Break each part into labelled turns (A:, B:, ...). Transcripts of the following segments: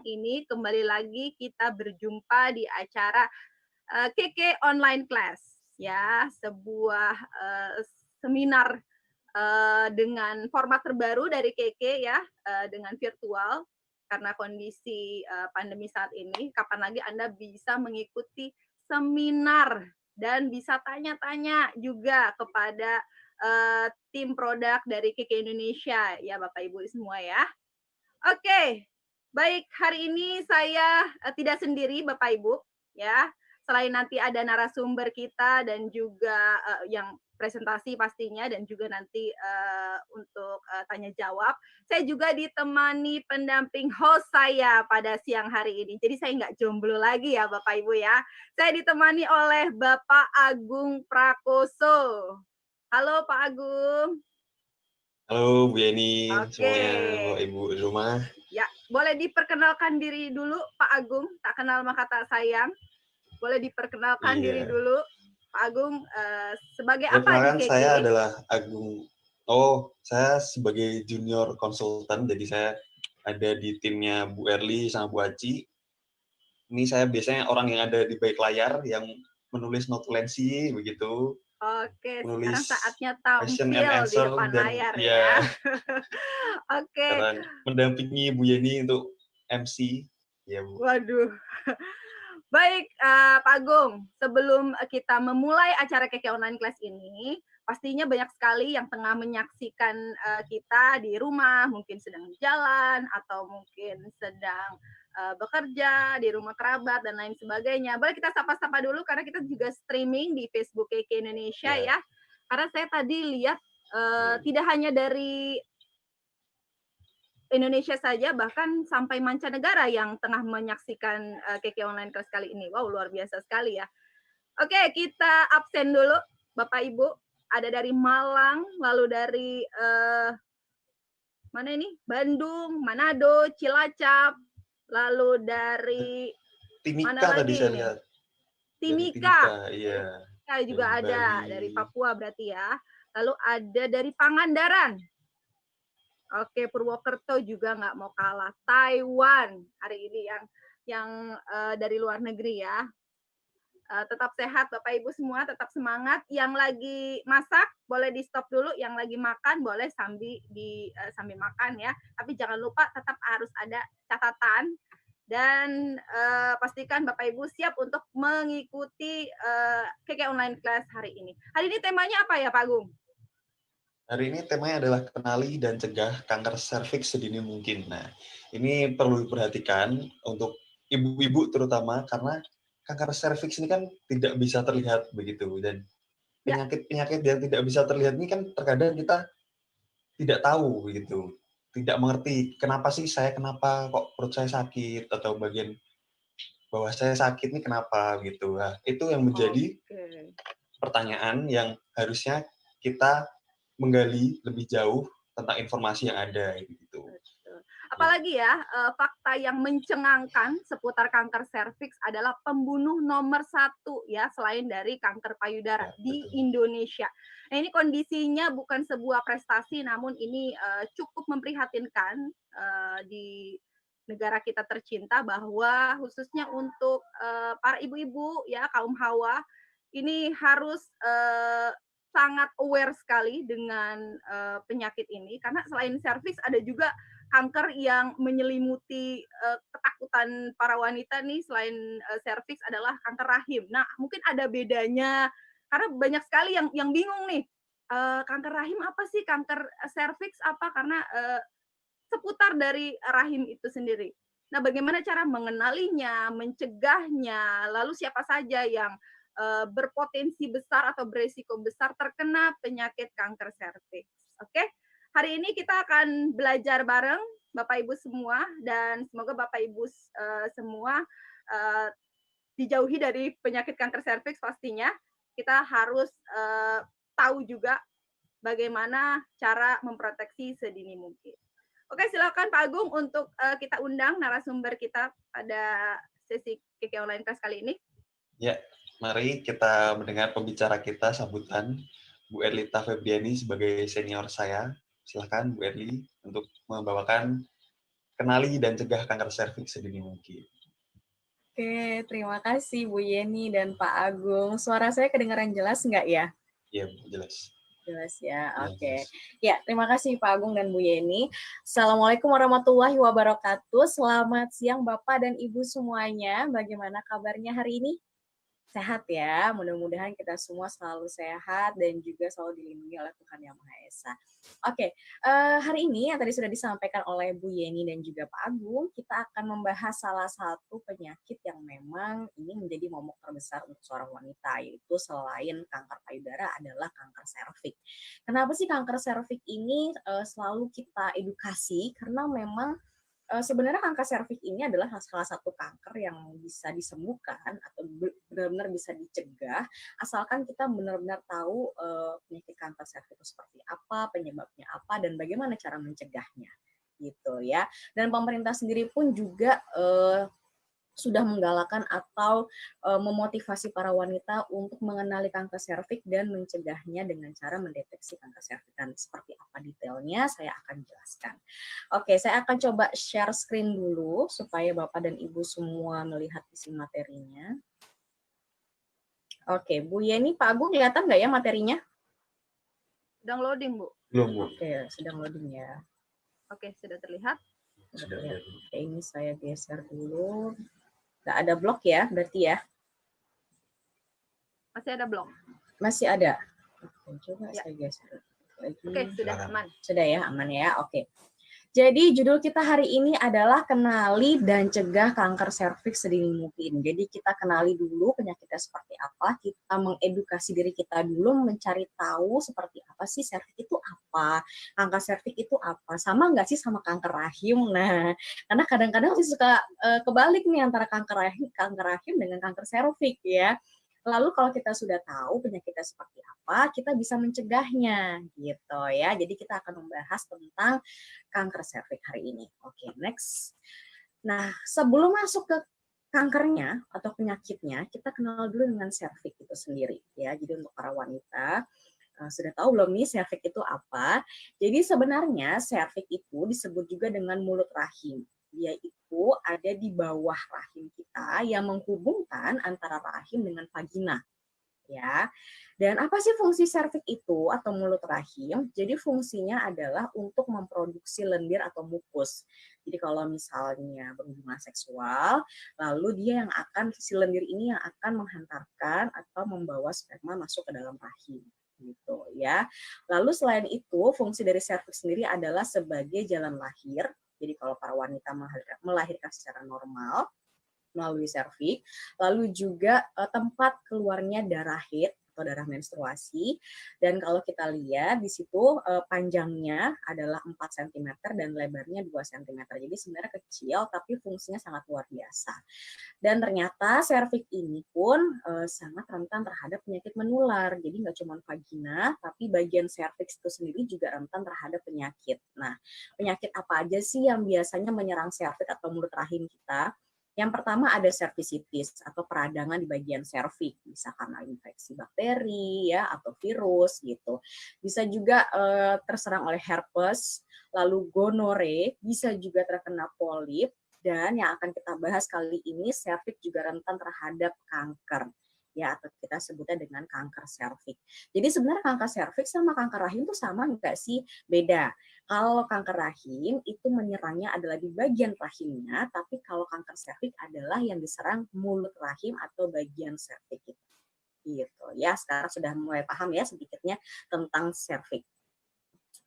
A: Ini kembali lagi kita berjumpa di acara Keke Online Class ya, sebuah seminar dengan format terbaru dari Keke ya, dengan virtual karena kondisi pandemi saat ini. Kapan lagi Anda bisa mengikuti seminar dan bisa tanya-tanya juga kepada tim produk dari Keke Indonesia ya, Bapak Ibu semua ya. Oke, baik hari ini saya tidak sendiri Bapak Ibu ya. Selain nanti ada narasumber kita dan juga yang presentasi pastinya dan juga nanti untuk tanya jawab. Saya juga ditemani pendamping host saya pada siang hari ini. Jadi saya nggak jomblo lagi ya Bapak Ibu ya. Saya ditemani oleh Bapak Agung Prakoso. Halo Pak Agung.
B: Halo Bu Yeni,
A: Oke.
B: semuanya Bapak Ibu di rumah.
A: Ya, boleh diperkenalkan diri dulu Pak Agung, tak kenal maka tak sayang. Boleh diperkenalkan diri
B: Iya.
A: dulu Pak Agung, sebagai
B: Ya,
A: apa di
B: perkenalkan
A: KK?
B: saya adalah Agung. Oh, saya sebagai junior konsultan, jadi saya ada di timnya Bu Erli sama Bu Aci. Ini saya biasanya orang yang ada di balik layar, yang menulis notulensi, begitu.
A: Oke, sekarang
B: Menulis
A: saatnya
B: question and
A: tampil di
B: answer,
A: depan
B: dan
A: layar ya.
B: ya
A: Oke,
B: sekarang mendampingi Bu Yeni untuk MC. Ya Bu.
A: waduh. Baik, Pak Agung, sebelum kita memulai acara KK Online Class ini, pastinya banyak sekali yang tengah menyaksikan kita di rumah, mungkin sedang di jalan atau mungkin sedang bekerja di rumah kerabat dan lain sebagainya. Boleh kita sapa-sapa dulu karena kita juga streaming di Facebook KK Indonesia
B: Ya,
A: ya. Karena saya tadi lihat
B: ya.
A: tidak hanya dari Indonesia saja, bahkan sampai mancanegara yang tengah menyaksikan KK Online Class kali ini. Wow, luar biasa sekali ya. Oke, kita absen dulu, Bapak Ibu. Ada dari Malang, lalu dari mana ini? Bandung, Manado, Cilacap, lalu dari mana
B: Timika tadi
A: lagi
B: saya
A: nih?
B: lihat. Dari
A: Timika.
B: Timika, iya.
A: Juga
B: Dari
A: ada
B: Bali.
A: dari Papua berarti ya. Lalu ada dari Pangandaran. Oke, Purwokerto juga nggak mau kalah. Taiwan hari ini yang dari luar negeri ya. Tetap sehat Bapak Ibu semua, tetap semangat. Yang lagi masak boleh di stop dulu, yang lagi makan boleh sambil makan ya. Tapi jangan lupa tetap harus ada catatan dan pastikan Bapak Ibu siap untuk mengikuti KK Online Class hari ini. Hari ini temanya apa ya Pak Agung?
B: Hari ini temanya adalah kenali dan cegah kanker serviks sedini mungkin. Nah, ini perlu diperhatikan untuk ibu-ibu terutama karena kanker serviks ini kan tidak bisa terlihat begitu, dan
A: Ya,
B: penyakit-penyakit yang tidak bisa terlihat ini kan terkadang kita tidak tahu begitu. Tidak mengerti kenapa sih kenapa kok perut saya sakit atau bagian bawah saya sakit ini kenapa gitu. Nah, itu yang menjadi
A: oke.
B: pertanyaan yang harusnya kita menggali lebih jauh tentang informasi yang ada gitu.
A: Betul.
B: Ya,
A: Apalagi ya, fakta yang mencengangkan seputar kanker serviks adalah pembunuh nomor satu ya, selain dari kanker payudara
B: ya
A: di
B: betul.
A: Indonesia. Nah, ini kondisinya bukan sebuah prestasi, namun ini cukup memprihatinkan di negara kita tercinta bahwa khususnya untuk para ibu-ibu ya, kaum hawa, ini harus sangat aware sekali dengan penyakit ini karena selain serviks ada juga kanker yang menyelimuti ketakutan para wanita nih selain serviks adalah kanker rahim. Nah, mungkin ada bedanya karena banyak sekali yang bingung nih. Kanker rahim apa sih? Kanker serviks apa? Karena seputar dari rahim itu sendiri. Nah, bagaimana cara mengenalinya, mencegahnya, lalu siapa saja yang berpotensi besar atau beresiko besar terkena penyakit kanker serviks. Oke, hari ini kita akan belajar bareng Bapak Ibu semua dan semoga Bapak Ibu semua uh, dijauhi dari penyakit kanker serviks pastinya. Kita harus tahu juga bagaimana cara memproteksi sedini mungkin. Oke, silakan Pak Agung untuk kita undang narasumber kita pada sesi KK Online Class kali ini.
B: Ya, mari kita mendengar pembicara kita sambutan Bu Erlita Febriani sebagai senior saya. Silakan Bu Erli untuk membawakan kenali dan cegah kanker serviks sedini mungkin.
C: Oke, terima kasih Bu Yeni dan Pak Agung. Suara saya kedengaran jelas nggak ya?
B: Iya, jelas.
C: Jelas ya,
B: Iya,
C: oke.
B: jelas.
C: Ya, terima kasih Pak Agung dan Bu Yeni. Assalamualaikum warahmatullahi wabarakatuh. Selamat siang Bapak dan Ibu semuanya. Bagaimana kabarnya hari ini? Sehat ya, mudah-mudahan kita semua selalu sehat dan juga selalu dilindungi oleh Tuhan Yang Maha Esa. Oke, hari ini yang tadi sudah disampaikan oleh Bu Yeni dan juga Pak Agung, kita akan membahas salah satu penyakit yang memang ini menjadi momok terbesar untuk seorang wanita, yaitu selain kanker payudara adalah kanker serviks. Kenapa sih kanker serviks ini selalu kita edukasi? Karena memang sebenarnya kanker serviks ini adalah salah satu kanker yang bisa disembuhkan atau benar-benar bisa dicegah asalkan kita benar-benar tahu penyakit kanker serviks itu seperti apa, penyebabnya apa, dan bagaimana cara mencegahnya gitu ya. Dan pemerintah sendiri pun juga sudah menggalakkan atau memotivasi para wanita untuk mengenali kanker serviks dan mencegahnya dengan cara mendeteksi kanker serviks. Dan seperti apa detailnya saya akan jelaskan. Oke, saya akan coba share screen dulu supaya Bapak dan Ibu semua melihat isi materinya. Oke, Bu Yeni, Pak Agung kelihatan nggak ya materinya?
A: Sedang loading, Bu.
B: Belum, Bu.
C: Oke, sedang loading ya.
A: Oke, sudah terlihat.
B: Sudah.
C: Oke, ini saya geser dulu. Nggak ada blok ya, berarti ya?
A: Masih ada blok.
C: Masih ada. Oke, coba
A: Ya.
C: saya geser lagi.
A: Oke, sudah aman.
C: Sudah ya, aman ya. Oke. Jadi judul kita hari ini adalah kenali dan cegah kanker serviks sedini mungkin. Jadi kita kenali dulu penyakitnya seperti apa, kita mengedukasi diri kita dulu mencari tahu seperti apa sih serviks itu apa, kanker serviks itu apa, sama nggak sih sama kanker rahim. Nah, karena kadang-kadang sih suka kebalik nih antara kanker rahim dengan kanker serviks ya. Lalu kalau kita sudah tahu penyakitnya seperti apa, kita bisa mencegahnya gitu ya. Jadi kita akan membahas tentang kanker serviks hari ini. Oke, next. Nah, sebelum masuk ke kankernya atau penyakitnya, kita kenal dulu dengan serviks itu sendiri ya. Jadi untuk para wanita sudah tahu belum nih serviks itu apa? Jadi sebenarnya serviks itu disebut juga dengan mulut rahim. Dia itu ada di bawah rahim kita yang menghubungkan antara rahim dengan vagina. Ya. Dan apa sih fungsi serviks itu atau mulut rahim? Jadi fungsinya adalah untuk memproduksi lendir atau mukus. Jadi kalau misalnya berhubungan seksual, lalu dia yang akan si lendir ini yang akan menghantarkan atau membawa sperma masuk ke dalam rahim gitu ya. Lalu selain itu fungsi dari serviks sendiri adalah sebagai jalan lahir. Jadi kalau para wanita melahirkan secara normal melalui serviks, lalu juga tempat keluarnya darah haid atau darah menstruasi. Dan kalau kita lihat di situ panjangnya adalah 4 cm dan lebarnya 2 cm. Jadi sebenarnya kecil tapi fungsinya sangat luar biasa. Dan ternyata serviks ini pun sangat rentan terhadap penyakit menular. Jadi nggak cuma vagina, tapi bagian serviks itu sendiri juga rentan terhadap penyakit. Nah, penyakit apa aja sih yang biasanya menyerang serviks atau mulut rahim kita? Yang pertama ada servisitis atau peradangan di bagian serviks, bisa karena infeksi bakteri ya atau virus gitu. Bisa juga terserang oleh herpes, lalu gonore, bisa juga terkena polip, dan yang akan kita bahas kali ini serviks juga rentan terhadap kanker ya atau kita sebutnya dengan kanker serviks. Jadi sebenarnya kanker serviks sama kanker rahim itu sama enggak sih? Beda. Kalau kanker rahim itu menyerangnya adalah di bagian rahimnya, tapi kalau kanker serviks adalah yang diserang mulut rahim atau bagian serviks itu. Gitu ya. Sekarang sudah mulai paham ya sedikitnya tentang serviks.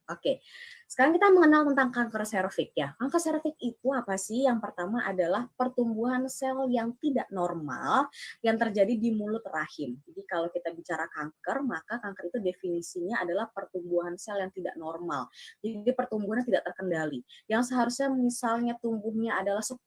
C: Oke, sekarang kita mengenal tentang kanker serviks ya. Kanker serviks itu apa sih? Yang pertama adalah pertumbuhan sel yang tidak normal yang terjadi di mulut rahim. Jadi kalau kita bicara kanker, maka kanker itu definisinya adalah pertumbuhan sel yang tidak normal. Jadi pertumbuhannya tidak terkendali. Yang seharusnya misalnya tumbuhnya adalah 10,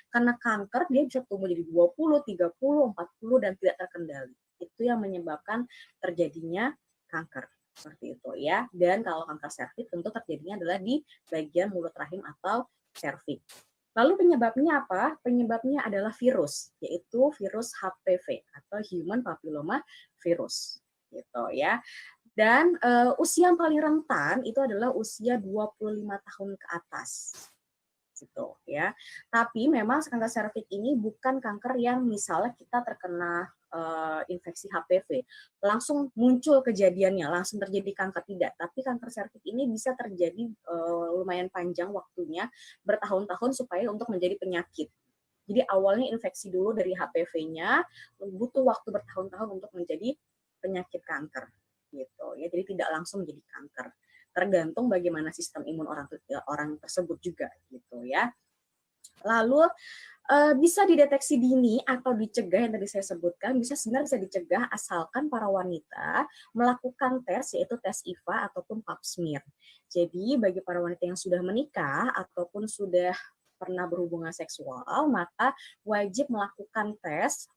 C: karena kanker dia bisa tumbuh jadi 20, 30, 40 dan tidak terkendali. Itu yang menyebabkan terjadinya kanker. Seperti itu ya. Dan kalau kanker serviks tentu terjadinya adalah di bagian mulut rahim atau serviks. Lalu penyebabnya apa? Penyebabnya adalah virus, yaitu virus HPV atau Human Papilloma Virus. Gitu ya. Dan usia yang paling rentan itu adalah usia 25 tahun ke atas. gitu ya. Tapi memang kanker serviks ini bukan kanker yang misalnya kita terkena infeksi HPV langsung muncul kejadiannya, langsung terjadi kanker, tidak. Tapi kanker serviks ini bisa terjadi lumayan panjang waktunya, bertahun-tahun supaya untuk menjadi penyakit. Jadi awalnya infeksi dulu dari HPV-nya, butuh waktu bertahun-tahun untuk menjadi penyakit kanker gitu ya. Jadi tidak langsung menjadi kanker. Tergantung bagaimana sistem imun orang tersebut juga gitu ya. Lalu bisa dideteksi dini atau dicegah yang tadi saya sebutkan, sebenarnya bisa dicegah asalkan para wanita melakukan tes, yaitu tes IVA ataupun pap smear. Jadi bagi para wanita yang sudah menikah ataupun sudah pernah berhubungan seksual, maka wajib melakukan tes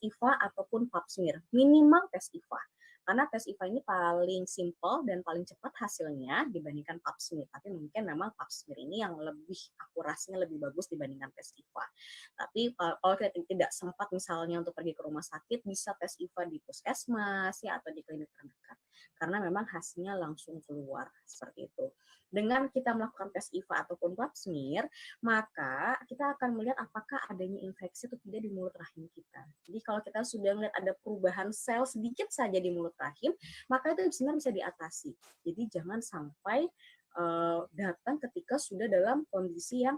C: IVA ataupun pap smear, minimal tes IVA. Karena tes IVA ini paling simple dan paling cepat hasilnya dibandingkan pap smear. Tapi mungkin memang pap smear ini yang lebih akurasinya lebih bagus dibandingkan tes IVA. Tapi kalau kita tidak sempat misalnya untuk pergi ke rumah sakit, bisa tes IVA di puskesmas ya atau di klinik terdekat. Karena memang hasilnya langsung keluar seperti itu. Dengan kita melakukan tes IVA ataupun pap smear, maka kita akan melihat apakah adanya infeksi atau tidak di mulut rahim kita. Jadi kalau kita sudah melihat ada perubahan sel sedikit saja di mulut rahim, maka itu sebenarnya bisa diatasi. Jadi jangan sampai datang ketika sudah dalam kondisi yang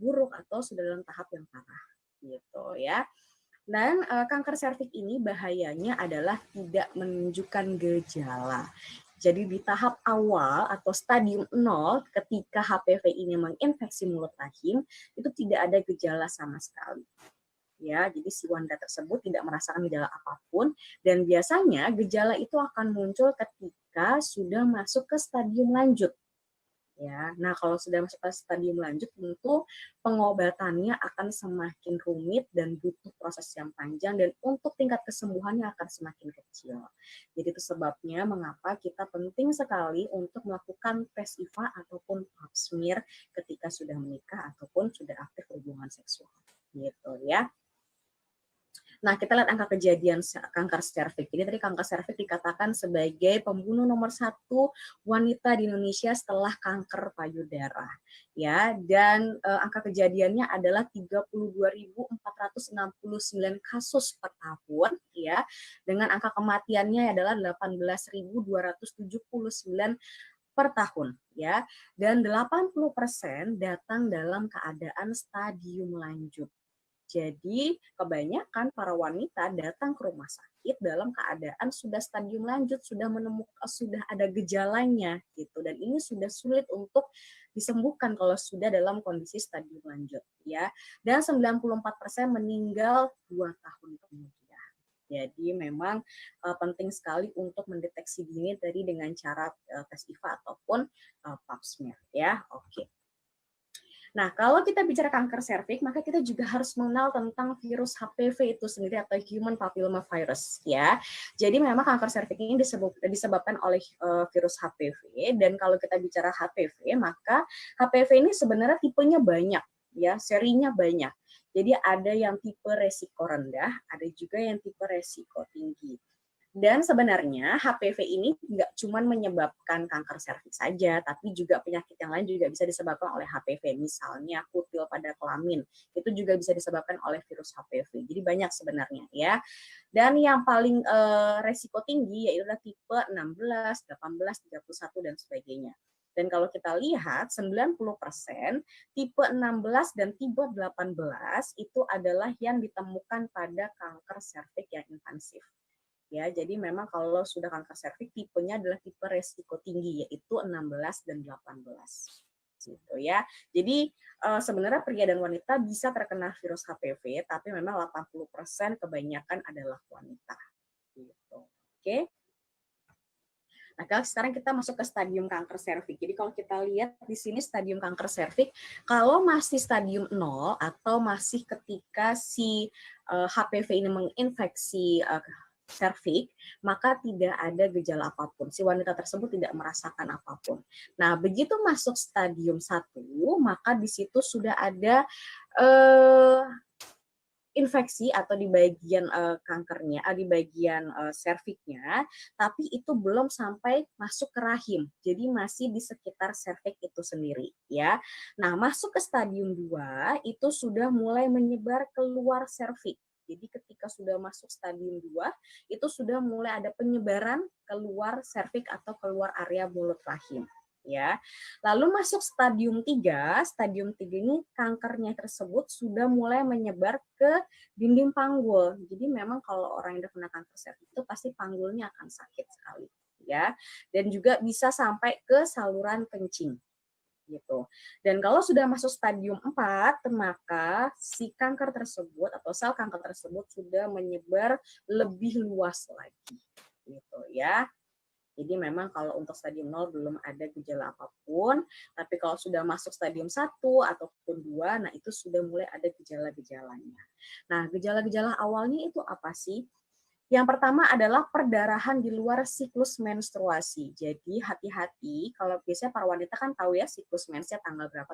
C: buruk atau sudah dalam tahap yang parah, gitu ya. Dan kanker serviks ini bahayanya adalah tidak menunjukkan gejala. Jadi di tahap awal atau stadium 0 ketika HPV ini menginfeksi mulut rahim, itu tidak ada gejala sama sekali. Ya, jadi si wanita tersebut tidak merasakan gejala apapun, dan biasanya gejala itu akan muncul ketika sudah masuk ke stadium lanjut. Ya, nah kalau sudah masuk ke stadium lanjut, tentu pengobatannya akan semakin rumit dan butuh proses yang panjang, dan untuk tingkat kesembuhannya akan semakin kecil. Jadi itu sebabnya mengapa kita penting sekali untuk melakukan tes IVA ataupun pap smear ketika sudah menikah ataupun sudah aktif hubungan seksual. Gitu ya. Nah, kita lihat angka kejadian kanker serviks. Jadi tadi kanker serviks dikatakan sebagai pembunuh nomor 1 wanita di Indonesia setelah kanker payudara. Ya, dan angka kejadiannya adalah 32.469 kasus per tahun, ya. Dengan angka kematiannya adalah 18.279 per tahun, ya. Dan 80% datang dalam keadaan stadium lanjut. Jadi kebanyakan para wanita datang ke rumah sakit dalam keadaan sudah stadium lanjut, sudah ada gejalanya gitu, dan ini sudah sulit untuk disembuhkan kalau sudah dalam kondisi stadium lanjut ya. Dan 94% meninggal 2 tahun kemudian. Jadi memang penting sekali untuk mendeteksi dini tadi dengan cara tes IVA ataupun pap smear ya. Oke. Nah, kalau kita bicara kanker serviks, maka kita juga harus mengenal tentang virus HPV itu sendiri atau human papilloma virus ya. Jadi memang kanker serviks ini disebabkan oleh virus HPV, dan kalau kita bicara HPV, maka HPV ini sebenarnya tipenya banyak ya, serinya banyak. Jadi ada yang tipe resiko rendah, ada juga yang tipe resiko tinggi. Dan sebenarnya HPV ini nggak cuma menyebabkan kanker serviks saja, tapi juga penyakit yang lain juga bisa disebabkan oleh HPV. Misalnya kutil pada kelamin, itu juga bisa disebabkan oleh virus HPV. Jadi banyak sebenarnya ya. Dan yang paling resiko tinggi yaitu tipe 16, 18, 31 dan sebagainya. Dan kalau kita lihat 90% tipe 16 dan tipe 18 itu adalah yang ditemukan pada kanker serviks yang invasif. Ya, jadi memang kalau sudah kanker serviks tipenya adalah tipe resiko tinggi, yaitu 16 dan 18. Gitu ya. Jadi sebenarnya pria dan wanita bisa terkena virus HPV, tapi memang 80% kebanyakan adalah wanita. Gitu. Oke. Nah, sekarang kita masuk ke stadium kanker serviks. Jadi kalau kita lihat di sini stadium kanker serviks, kalau masih stadium 0 atau masih ketika si HPV ini menginfeksi serviks, maka tidak ada gejala apapun. Si wanita tersebut tidak merasakan apapun. Nah, begitu masuk stadium 1, maka di situ sudah ada infeksi atau di bagian kankernya, di bagian serviknya, tapi itu belum sampai masuk ke rahim. Jadi masih di sekitar serviks itu sendiri ya. Nah, masuk ke stadium 2 itu sudah mulai menyebar keluar serviks. Jadi ketika sudah masuk stadium 2 itu sudah mulai ada penyebaran keluar serviks atau keluar area mulut rahim ya. Lalu masuk stadium 3 ini kankernya tersebut sudah mulai menyebar ke dinding panggul. Jadi memang kalau orang yang terkena kanker serviks itu pasti panggulnya akan sakit sekali ya. Dan juga bisa sampai ke saluran kencing gitu. Dan kalau sudah masuk stadium 4, maka si kanker tersebut atau sel kanker tersebut sudah menyebar lebih luas lagi gitu ya. Jadi memang kalau untuk stadium 0 belum ada gejala apapun, tapi kalau sudah masuk stadium 1 ataupun 2, nah itu sudah mulai ada gejala-gejalanya. Nah, gejala-gejala awalnya itu apa sih? Yang pertama adalah perdarahan di luar siklus menstruasi. Jadi hati-hati, kalau biasanya para wanita kan tahu ya siklus mensnya tanggal berapa,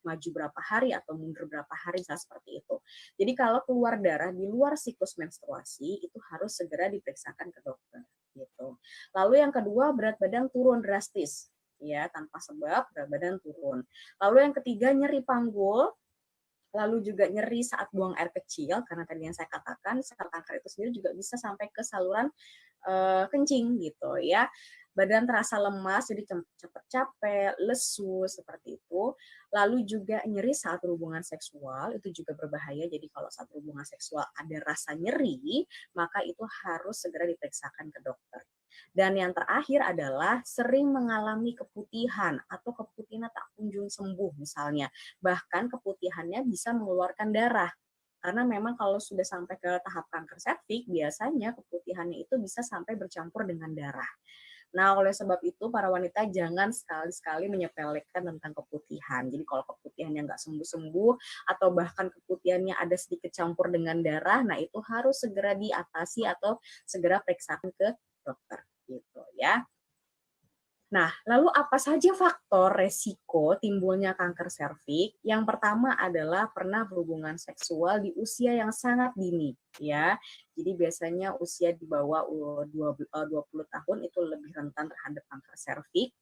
C: maju berapa hari atau mundur berapa hari, seperti itu. Jadi kalau keluar darah di luar siklus menstruasi, itu harus segera diperiksakan ke dokter. Gitu. Lalu yang kedua, berat badan turun drastis. Ya, tanpa sebab berat badan turun. Lalu yang ketiga, nyeri panggul. Lalu juga nyeri saat buang air kecil, karena tadi yang saya katakan sel kanker itu sendiri juga bisa sampai ke saluran kencing gitu ya. Badan terasa lemas, jadi cepat capek, lesu seperti itu. Lalu juga nyeri saat berhubungan seksual, itu juga berbahaya. Jadi kalau saat berhubungan seksual ada rasa nyeri, maka itu harus segera diperiksakan ke dokter. Dan yang terakhir adalah sering mengalami keputihan atau keputihan tak kunjung sembuh misalnya. Bahkan keputihannya bisa mengeluarkan darah. Karena memang kalau sudah sampai ke tahap kanker serviks, biasanya keputihannya itu bisa sampai bercampur dengan darah. Nah, oleh sebab itu para wanita jangan sekali-sekali menyepelekan tentang keputihan. Jadi kalau keputihannya nggak sembuh-sembuh atau bahkan keputihannya ada sedikit campur dengan darah, nah itu harus segera diatasi atau segera periksakan ke dokter gitu ya. Nah, lalu apa saja faktor resiko timbulnya kanker serviks? Yang pertama adalah pernah berhubungan seksual di usia yang sangat dini, ya. Jadi biasanya usia di bawah 20 tahun itu lebih rentan terhadap kanker serviks.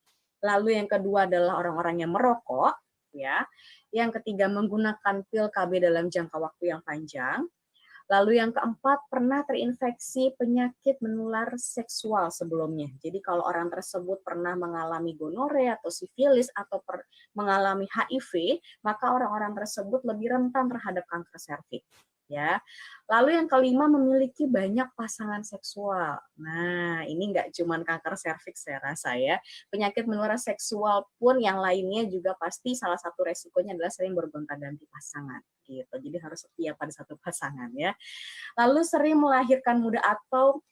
C: Lalu yang kedua adalah orang-orang yang merokok, ya. Yang ketiga menggunakan pil KB dalam jangka waktu yang panjang. Lalu yang keempat, pernah terinfeksi penyakit menular seksual sebelumnya. Jadi kalau orang tersebut pernah mengalami gonore atau sifilis atau mengalami HIV, maka orang-orang tersebut lebih rentan terhadap kanker serviks. Ya. Lalu yang kelima, memiliki banyak pasangan seksual. Nah, ini nggak cuma kanker serviks saya rasa ya. Penyakit menular seksual pun yang lainnya juga pasti salah satu resikonya adalah sering bergonta-ganti pasangan. Gitu. Jadi harus setia pada satu pasangan ya. Lalu sering melahirkan muda atau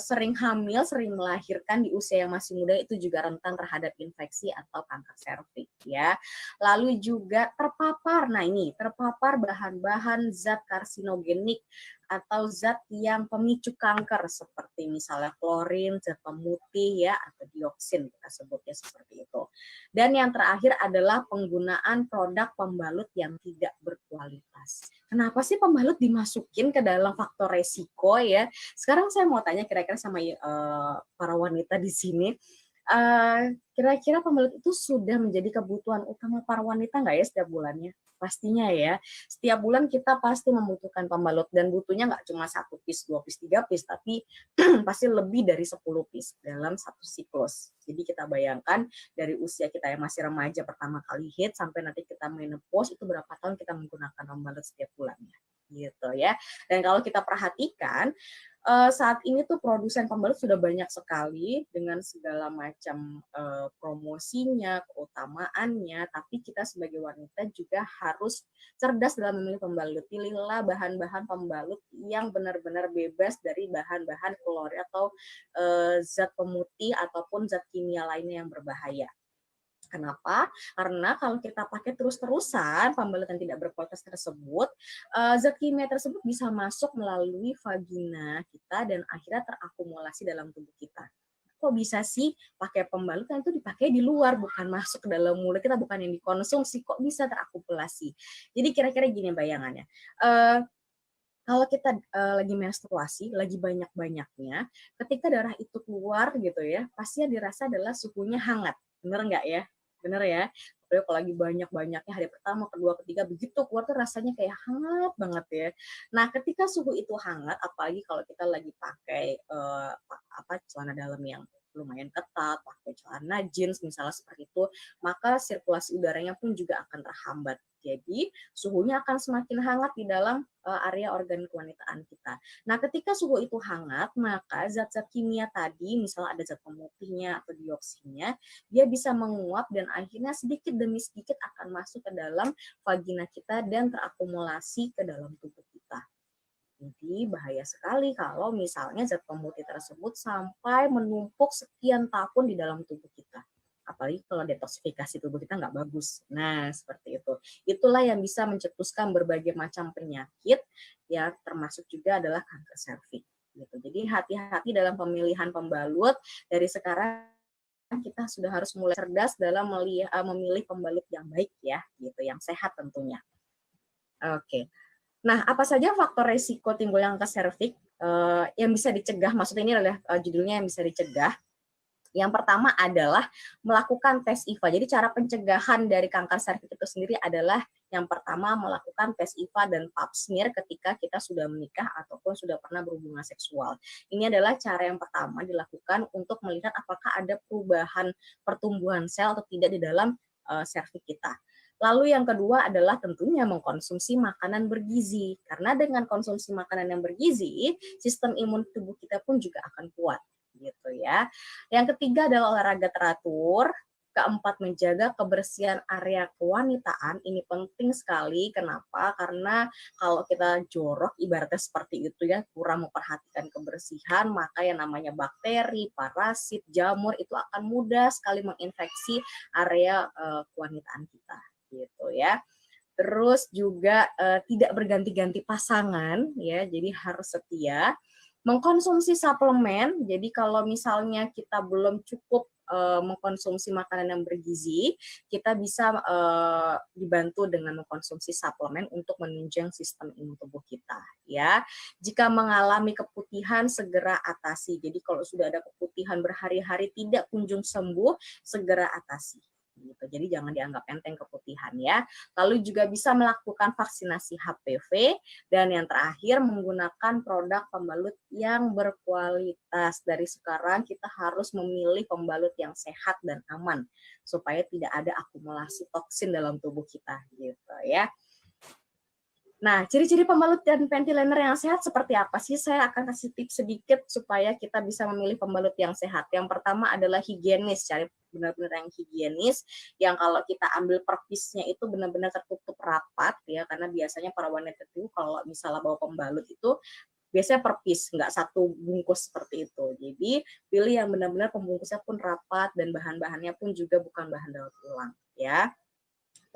C: sering hamil, sering melahirkan di usia yang masih muda itu juga rentan terhadap infeksi atau kanker serviks ya. Lalu juga terpapar, nah ini terpapar bahan-bahan zat karsinogenik atau zat yang pemicu kanker seperti misalnya klorin, zat pemutih ya atau dioksin kita sebutnya seperti itu. Dan yang terakhir adalah penggunaan produk pembalut yang tidak berkualitas. Kenapa sih pembalut dimasukin ke dalam faktor resiko ya? Sekarang saya mau tanya kira-kira sama para wanita di sini, kira-kira pembalut itu sudah menjadi kebutuhan utama para wanita nggak ya setiap bulannya? Pastinya ya. Setiap bulan kita pasti membutuhkan pembalut dan butuhnya nggak cuma 1 piece, 2 piece, 3 piece, tapi pasti lebih dari 10 piece dalam satu siklus. Jadi kita bayangkan dari usia kita yang masih remaja pertama kali hit sampai nanti kita menopause itu berapa tahun kita menggunakan pembalut setiap bulannya. Gitu ya. Dan kalau kita perhatikan saat ini tuh produsen pembalut sudah banyak sekali dengan segala macam promosinya, keutamaannya, tapi kita sebagai wanita juga harus cerdas dalam memilih pembalut. Pilihlah bahan-bahan pembalut yang benar-benar bebas dari bahan-bahan klorin atau zat pemutih ataupun zat kimia lainnya yang berbahaya. Kenapa? Karena kalau kita pakai terus-terusan pembalut yang tidak berkualitas tersebut, zat kimia tersebut bisa masuk melalui vagina kita dan akhirnya terakumulasi dalam tubuh kita. kok bisa sih pakai pembalut kan itu dipakai di luar, bukan masuk ke dalam mulut kita, bukan yang dikonsumsi, kok bisa terakumulasi. Jadi kira-kira gini bayangannya. Kalau kita lagi menstruasi, lagi banyak-banyaknya, ketika darah itu keluar gitu ya, pasti yang dirasa adalah suhunya hangat. Bener nggak ya? Bener ya? Apalagi kalau lagi banyak-banyaknya hari pertama, kedua, ketiga, begitu keluar tuh rasanya kayak hangat banget ya. Nah, ketika suhu itu hangat, apalagi kalau kita lagi pakai celana dalam yang lumayan ketat, pakai celana jeans misalnya seperti itu, maka sirkulasi udaranya pun juga akan terhambat. Jadi suhunya akan semakin hangat di dalam area organ kewanitaan kita. Nah, ketika suhu itu hangat, maka zat-zat kimia tadi, misalnya ada zat pemutihnya atau dioksinnya, dia bisa menguap dan akhirnya sedikit demi sedikit akan masuk ke dalam vagina kita dan terakumulasi ke dalam tubuh kita. Jadi bahaya sekali kalau misalnya zat pemutih tersebut sampai menumpuk sekian tahun di dalam tubuh kita. Apalagi kalau detoksifikasi tubuh kita nggak bagus. Nah, seperti itu. Itulah yang bisa mencetuskan berbagai macam penyakit, ya termasuk juga adalah kanker serviks. Gitu. Jadi hati-hati dalam pemilihan pembalut. Dari sekarang kita sudah harus mulai cerdas dalam memilih pembalut yang baik ya, gitu, yang sehat tentunya. Oke. Nah, apa saja faktor resiko timbul kanker serviks yang bisa dicegah? Maksudnya ini adalah judulnya yang bisa dicegah. Yang pertama adalah melakukan tes IVA. Jadi cara pencegahan dari kanker serviks itu sendiri adalah yang pertama melakukan tes IVA dan pap smear ketika kita sudah menikah ataupun sudah pernah berhubungan seksual. Ini adalah cara yang pertama dilakukan untuk melihat apakah ada perubahan pertumbuhan sel atau tidak di dalam serviks kita. Lalu yang kedua adalah tentunya mengkonsumsi makanan bergizi. Karena dengan konsumsi makanan yang bergizi, sistem imun tubuh kita pun juga akan kuat. Gitu ya. Yang ketiga adalah olahraga teratur. Keempat, menjaga kebersihan area kewanitaan. Ini penting sekali. Kenapa? Karena kalau kita jorok, ibaratnya seperti itu ya, kurang memperhatikan kebersihan, maka yang namanya bakteri, parasit, jamur itu akan mudah sekali menginfeksi area kewanitaan kita. Gitu ya. Terus juga tidak berganti-ganti pasangan ya, jadi harus setia. Mengkonsumsi suplemen, jadi kalau misalnya kita belum cukup mengkonsumsi makanan yang bergizi, kita bisa dibantu dengan mengkonsumsi suplemen untuk menunjang sistem imun tubuh kita ya. Jika mengalami keputihan segera atasi. Jadi kalau sudah ada keputihan berhari-hari tidak kunjung sembuh, segera atasi. Gitu. Jadi jangan dianggap enteng keputihan ya. Lalu juga bisa melakukan vaksinasi HPV dan yang terakhir menggunakan produk pembalut yang berkualitas. Dari sekarang kita harus memilih pembalut yang sehat dan aman supaya tidak ada akumulasi toksin dalam tubuh kita gitu ya. Nah, ciri-ciri pembalut dan panty liner yang sehat seperti apa sih? Saya akan kasih tips sedikit supaya kita bisa memilih pembalut yang sehat. Yang pertama adalah higienis, cari benar-benar yang higienis, yang kalau kita ambil perpisnya itu benar-benar tertutup rapat ya, karena biasanya para wanita itu kalau misalnya bawa pembalut itu biasanya perpis, nggak satu bungkus seperti itu. Jadi pilih yang benar-benar pembungkusnya pun rapat dan bahan-bahannya pun juga bukan bahan daur ulang ya.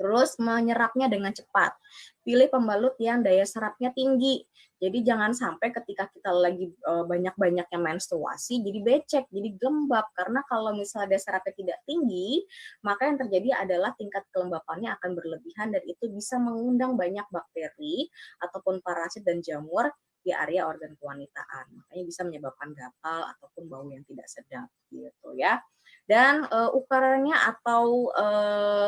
C: Terus menyerapnya dengan cepat. Pilih pembalut yang daya serapnya tinggi. Jadi jangan sampai ketika kita lagi banyak-banyaknya menstruasi jadi becek, jadi lembab. Karena kalau misalnya daya serapnya tidak tinggi, maka yang terjadi adalah tingkat kelembapannya akan berlebihan dan itu bisa mengundang banyak bakteri ataupun parasit dan jamur di area organ kewanitaan. Makanya bisa menyebabkan gatal ataupun bau yang tidak sedap gitu ya. Dan ukurannya atau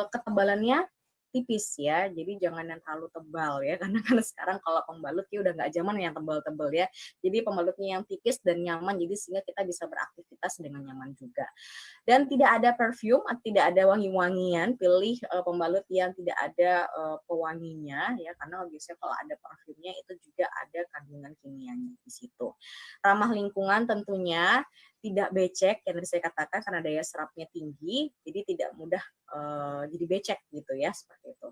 C: ketebalannya tipis ya, jadi jangan yang terlalu tebal ya, karena kan sekarang kalau pembalut ya udah nggak zaman yang tebal-tebal ya, jadi pembalutnya yang tipis dan nyaman, jadi sehingga kita bisa beraktivitas dengan nyaman juga. Dan tidak ada perfume, tidak ada wangi-wangian, pilih pembalut yang tidak ada pewanginya ya, karena biasanya kalau ada parfumnya itu juga ada kandungan kimianya di situ. Ramah lingkungan tentunya, tidak becek yang tadi saya katakan karena daya serapnya tinggi, jadi tidak mudah jadi becek gitu ya, seperti itu.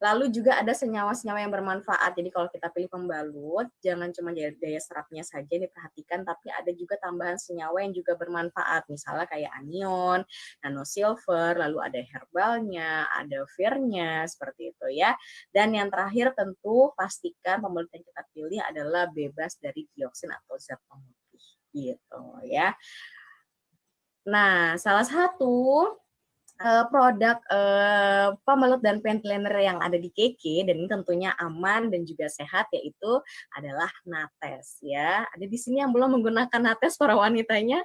C: Lalu juga ada senyawa-senyawa yang bermanfaat. Jadi kalau kita pilih pembalut, jangan cuma daya serapnya saja yang diperhatikan, tapi ada juga tambahan senyawa yang juga bermanfaat. Misalnya kayak anion, nanosilver, lalu ada herbalnya, ada firnya, seperti itu ya. Dan yang terakhir tentu pastikan pembalut yang kita pilih adalah bebas dari dioksin atau zat pemutih gitu ya. Nah, salah satu produk pembelut dan panty liner yang ada di Keke dan ini tentunya aman dan juga sehat yaitu adalah Nates ya. Ada di sini yang belum menggunakan Nates para wanitanya.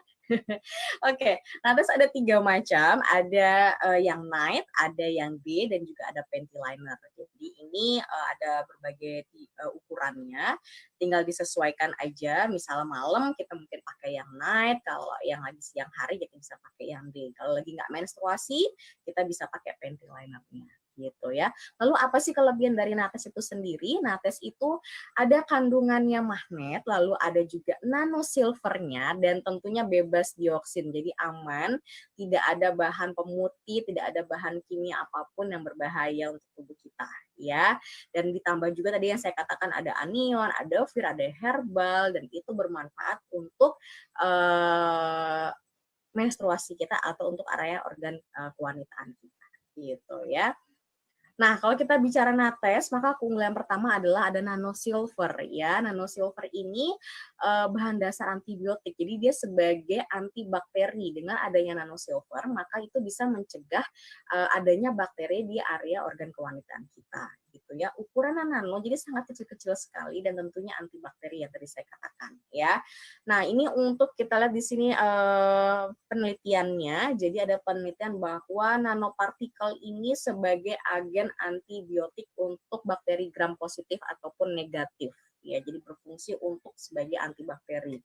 C: Oke, Nates ada 3 macam, ada yang night, ada yang day dan juga ada panty liner. Jadi ini ada berbagai ukurannya, tinggal disesuaikan aja. Misal malam kita mungkin pakai yang night, kalau yang lagi siang hari kita bisa pakai yang day. Kalau lagi nggak menstruasi, kita bisa pakai panty linernya gitu ya. Lalu apa sih kelebihan dari Nates itu sendiri? Nates itu ada kandungannya magnet, lalu ada juga nano silvernya dan tentunya bebas dioksin. Jadi aman, tidak ada bahan pemutih, tidak ada bahan kimia apapun yang berbahaya untuk tubuh kita ya. Dan ditambah juga tadi yang saya katakan ada anion, ada vir, ada herbal dan itu bermanfaat untuk menstruasi kita atau untuk area organ kewanitaan kita gitu ya. Nah, kalau kita bicara Nates, maka keunggulan pertama adalah ada nano silver ya. Nano silver ini bahan dasar antibiotik. Jadi dia sebagai antibakteri. Dengan adanya nano silver, maka itu bisa mencegah adanya bakteri di area organ kewanitaan kita gitu ya. Ukuran nano jadi sangat kecil-kecil sekali dan tentunya antibakteri yang tadi saya katakan ya. Nah, ini untuk kita lihat di sini penelitiannya. Jadi ada penelitian bahwa nanopartikel ini sebagai agen antibiotik untuk bakteri gram positif ataupun negatif. Ya, jadi berfungsi untuk sebagai antibakteri.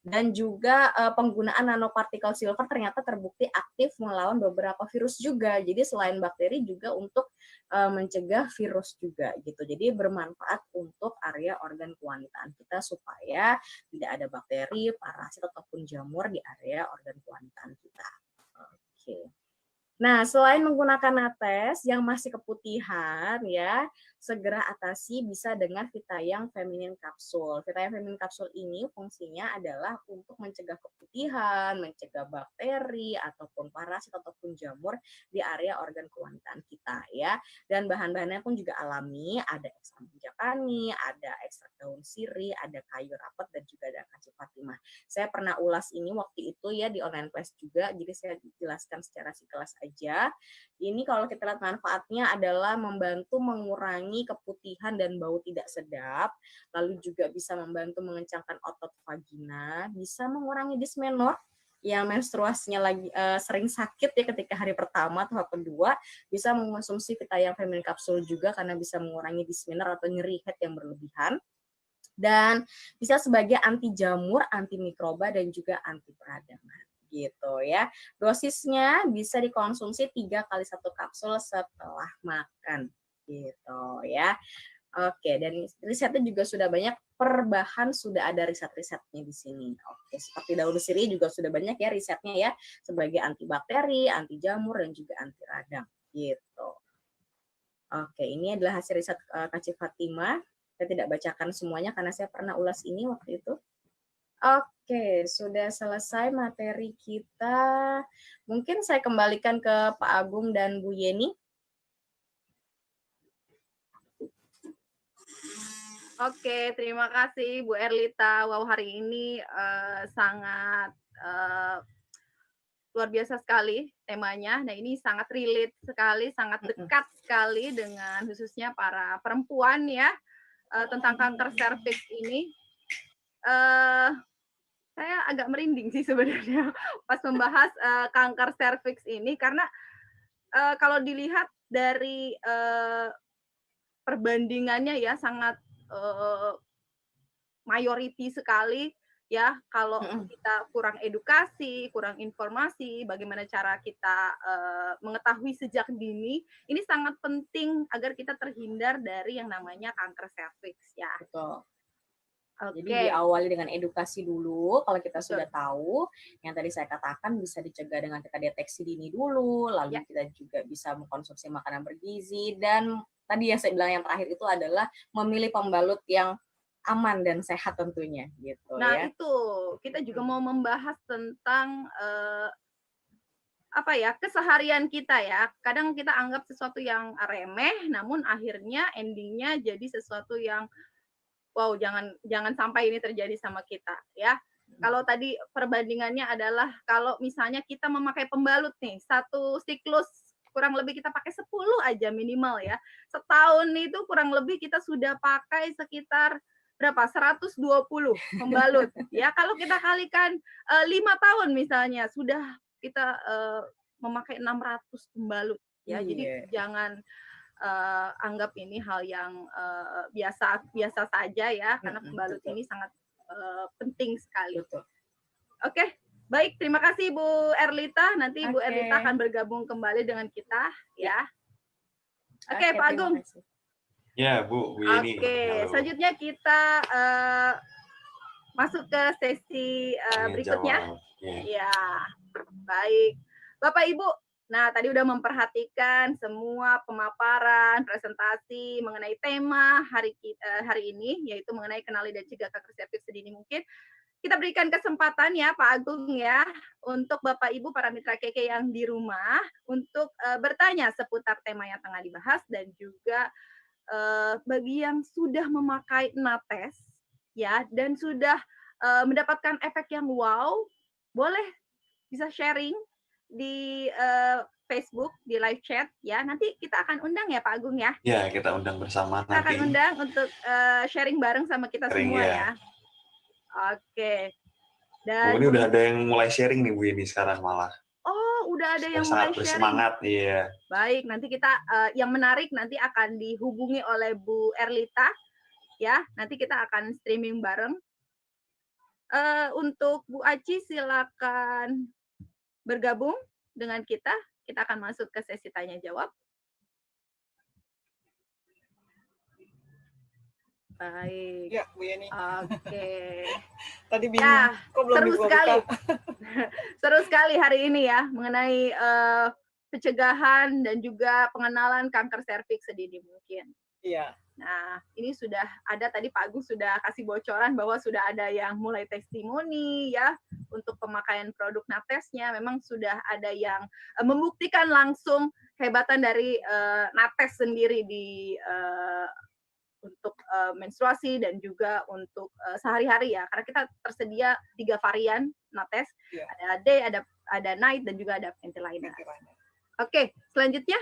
C: Dan juga penggunaan nanopartikel silver ternyata terbukti aktif melawan beberapa virus juga. Jadi selain bakteri juga untuk mencegah virus juga gitu. Jadi bermanfaat untuk area organ kewanitaan kita supaya tidak ada bakteri, parasit ataupun jamur di area organ kewanitaan kita. Oke. Nah, selain menggunakan Nates yang masih keputihan ya, segera atasi bisa dengan Vitayang Feminin Capsule. Vitayang Feminin Capsule ini fungsinya adalah untuk mencegah keputihan, mencegah bakteri ataupun parasit ataupun jamur di area organ kewanitaan kita ya. Dan bahan-bahannya pun juga alami, ada ekstrak minjakani, ada ekstrak daun sirih, ada kayu rapet dan juga ada kaci Fatimah. Saya pernah ulas ini waktu itu ya di online class juga, jadi saya jelaskan secara sekilas aja. Ini kalau kita lihat manfaatnya adalah membantu mengurangi keputihan dan bau tidak sedap, lalu juga bisa membantu mengencangkan otot vagina, bisa mengurangi dismenor yang menstruasinya lagi sering sakit ya ketika hari pertama atau hari kedua, bisa mengonsumsi Vitayang Feminin Capsule juga karena bisa mengurangi dismenor atau nyeri head yang berlebihan. Dan bisa sebagai anti jamur, anti mikroba dan juga anti peradangan gitu ya. Dosisnya bisa dikonsumsi 3 kali 1 kapsul setelah makan gitu ya. Oke, dan risetnya juga sudah banyak, per bahan sudah ada riset-risetnya di sini. Oke, seperti daun sirih juga sudah banyak ya risetnya ya, sebagai antibakteri, anti jamur dan juga anti radang gitu. Oke, ini adalah hasil riset Kaci Fatimah. Saya tidak bacakan semuanya karena saya pernah ulas ini waktu itu. Oke, sudah selesai materi kita. Mungkin saya kembalikan ke Pak Agung dan Bu Yeni.
A: Oke, terima kasih Bu Erlita. Wow, hari ini sangat luar biasa sekali temanya. Nah, ini sangat relate sekali, sangat dekat sekali dengan khususnya para perempuan ya, tentang kanker serviks ini. Saya agak merinding sih sebenarnya pas membahas kanker serviks ini karena kalau dilihat dari perbandingannya ya sangat mayoriti sekali ya kalau kita kurang edukasi, kurang informasi, bagaimana cara kita mengetahui sejak dini, ini sangat penting agar kita terhindar dari yang namanya kanker serviks ya.
C: Betul.
A: Oke.
C: Jadi diawali dengan edukasi dulu, kalau kita sudah tahu, yang tadi saya katakan bisa dicegah dengan kita deteksi dini dulu, lalu kita juga bisa mengkonsumsi makanan bergizi, dan tadi yang saya bilang yang terakhir itu adalah memilih pembalut yang aman dan sehat tentunya gitu
A: Nah,
C: ya.
A: itu kita juga mau membahas tentang apa ya, keseharian kita ya. Kadang kita anggap sesuatu yang remeh, namun akhirnya endingnya jadi sesuatu yang wow, jangan sampai ini terjadi sama kita ya. Kalau tadi perbandingannya adalah kalau misalnya kita memakai pembalut nih, satu siklus kurang lebih kita pakai 10 aja minimal ya. Setahun itu kurang lebih kita sudah pakai sekitar berapa? 120 pembalut. Ya, kalau kita kalikan 5 tahun misalnya sudah kita memakai 600 pembalut ya. Jadi jangan anggap ini hal yang biasa biasa saja ya, karena pembalut ini sangat penting sekali.
C: Betul.
A: Oke, baik, terima kasih Bu Erlita. Nanti Bu
C: Oke.
A: Erlita akan bergabung kembali dengan kita ya. Oke,
C: Oke,
A: Pak
C: terima
A: Agung.
C: kasih.
B: Ya, Bu Yeni.
A: Oke,
B: Halo.
A: selanjutnya kita masuk ke sesi
B: Tanya
A: berikutnya.
B: jawab. Ya.
A: Ya, baik. Bapak Ibu, nah tadi udah memperhatikan semua pemaparan, presentasi mengenai tema hari ini, yaitu mengenai kenali dan cegah kanker serviks sedini mungkin. Kita berikan kesempatan ya Pak Agung ya, untuk Bapak Ibu para mitra KK yang di rumah, untuk bertanya seputar tema yang tengah dibahas, dan juga bagi yang sudah memakai Nates ya, dan sudah mendapatkan efek yang wow, boleh bisa sharing di Facebook, di live chat ya. Nanti kita akan undang ya Pak Agung ya.
B: Ya, kita undang bersama
A: Kita akan
B: nanti.
A: undang untuk sharing bareng sama kita
B: Sharing,
A: semua
B: ya.
A: ya. Oke.
B: Bu,
A: Dan
B: ini udah ada yang mulai sharing nih Bu Yeni sekarang malah.
A: oh, udah ada
B: Sudah
A: yang
B: sangat
A: mulai sharing.
B: bersemangat, iya.
A: Baik, nanti kita yang menarik nanti akan dihubungi oleh Bu Erlita ya. Nanti kita akan streaming bareng. Untuk Bu Aci silakan bergabung dengan kita. Kita akan masuk ke sesi tanya jawab. Baik.
D: Ya, Bu Yeni.
A: Oke.
D: Tadi bingung.
A: Ya,
D: Kok belum
A: seru
D: dibuka-buka?
A: sekali. Seru sekali hari ini ya mengenai pencegahan dan juga pengenalan kanker serviks sedini mungkin.
D: Iya.
A: Nah, ini sudah ada tadi Pak Agung sudah kasih bocoran bahwa sudah ada yang mulai testimoni ya untuk pemakaian produk Natesnya. Memang sudah ada yang membuktikan langsung kehebatan dari Nates sendiri di untuk menstruasi dan juga untuk sehari-hari ya, karena kita tersedia 3 varian Nates,
D: Iya.
A: ada day, ada night, dan juga ada Pentiliner. Oke, selanjutnya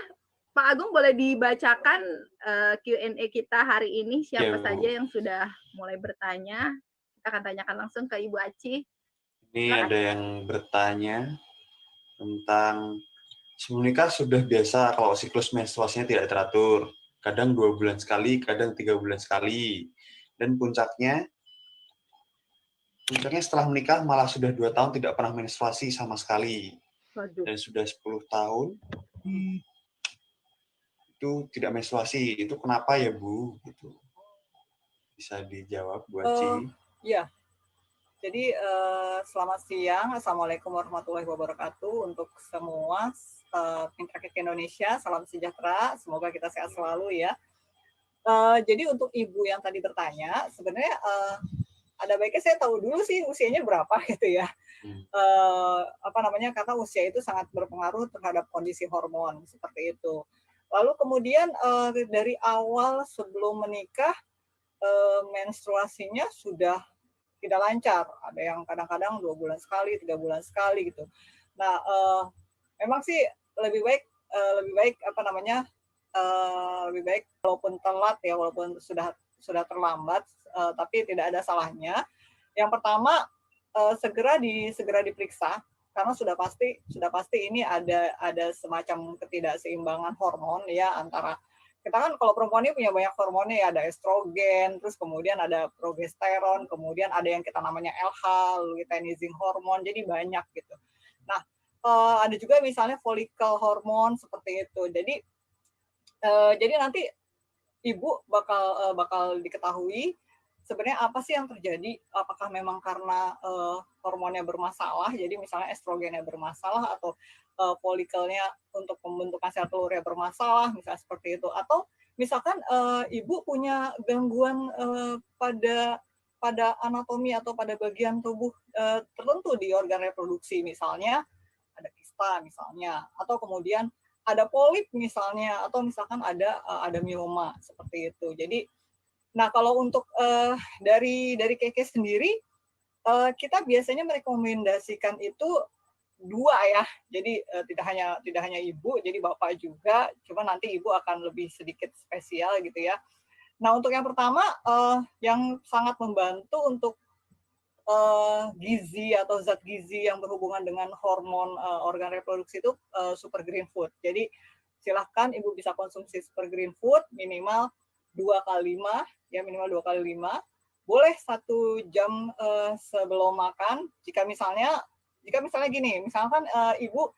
A: Pak Agung boleh dibacakan Q&A kita hari ini, siapa
B: Ya, Bu.
A: saja yang sudah mulai bertanya. Kita akan tanyakan langsung ke Ibu Aci.
B: Ini
A: Silakan.
B: ada yang bertanya tentang sebelum nikah sudah biasa kalau siklus menstruasinya tidak teratur. Kadang 2 bulan sekali, kadang 3 bulan sekali. Dan puncaknya setelah menikah malah sudah 2 tahun tidak pernah menstruasi sama sekali.
A: Waduh.
B: Dan sudah 10 tahun itu tidak menstruasi. Itu kenapa ya, Bu? Gitu. Bisa dijawab, Bu Aci?
D: Iya. Jadi selamat siang, Assalamualaikum warahmatullahi wabarakatuh untuk semua mitra KK Indonesia, salam sejahtera, semoga kita sehat selalu ya. Jadi untuk ibu yang tadi bertanya, sebenarnya ada baiknya saya tahu dulu sih usianya berapa gitu ya. Karena usia itu sangat berpengaruh terhadap kondisi hormon seperti itu. Lalu kemudian dari awal sebelum menikah menstruasinya sudah tidak lancar, ada yang kadang-kadang 2 bulan sekali, 3 bulan sekali gitu. Nah, memang sih lebih baik lebih baik walaupun telat ya, walaupun sudah terlambat, tapi tidak ada salahnya. Yang pertama segera diperiksa karena sudah pasti ini ada semacam ketidakseimbangan hormon ya, antara kita kan kalau perempuan ini punya banyak hormonnya ya, ada estrogen, terus kemudian ada progesteron, kemudian ada yang kita namanya LH, luteinizing hormon, jadi banyak gitu. Nah, ada juga misalnya follicle hormon seperti itu. Jadi nanti ibu bakal diketahui sebenarnya apa sih yang terjadi, apakah memang karena hormonnya bermasalah, jadi misalnya estrogennya bermasalah, atau folikelnya untuk pembentukan sel telurnya bermasalah, misalnya seperti itu, atau misalkan ibu punya gangguan pada anatomi atau pada bagian tubuh tertentu di organ reproduksi, misalnya ada kista misalnya, atau kemudian ada polip misalnya, atau misalkan ada mioma seperti itu. Jadi, nah kalau untuk dari KK sendiri, kita biasanya merekomendasikan itu 2 ya. Jadi tidak hanya ibu, jadi bapak juga. Cuma nanti ibu akan lebih sedikit spesial gitu ya. Nah, untuk yang pertama yang sangat membantu untuk gizi atau zat gizi yang berhubungan dengan hormon organ reproduksi itu super green food. Jadi silahkan ibu bisa konsumsi super green food minimal 2 kali 5, ya minimal 2 kali 5. Boleh 1 jam sebelum makan. Jika misalnya gini, misalkan ibu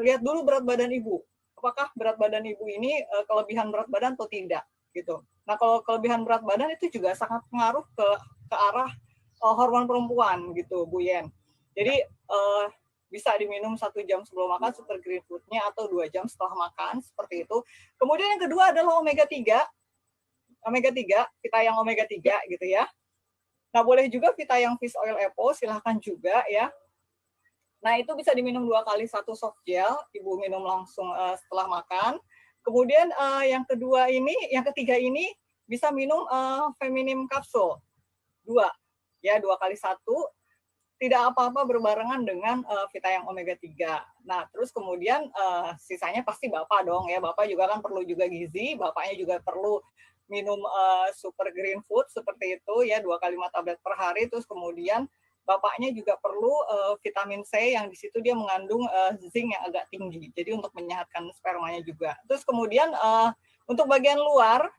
D: lihat dulu berat badan ibu. Apakah berat badan ibu ini kelebihan berat badan atau tidak gitu. Nah, kalau kelebihan berat badan itu juga sangat pengaruh ke arah hormon perempuan gitu, Bu Yen. Jadi bisa diminum 1 jam sebelum makan super green food-nya atau 2 jam setelah makan, seperti itu. Kemudian yang kedua adalah omega 3, Vitayang omega 3 gitu ya. Nah, boleh juga Vitayang fish oil EPO, silahkan juga ya. Nah, itu bisa diminum 2 kali 1 soft gel, ibu minum langsung setelah makan. Kemudian yang ketiga ini bisa minum feminim kapsul 2, ya 2 kali 1. Tidak apa-apa berbarengan dengan Vitayang omega 3. Nah, terus kemudian sisanya pasti bapak dong ya. Bapak juga kan perlu juga gizi, bapaknya juga perlu minum super green food seperti itu ya, 2 kali 5 tablet per hari. Terus kemudian bapaknya juga perlu vitamin C yang di situ dia mengandung zinc yang agak tinggi. Jadi untuk menyehatkan spermanya juga. Terus kemudian untuk bagian luar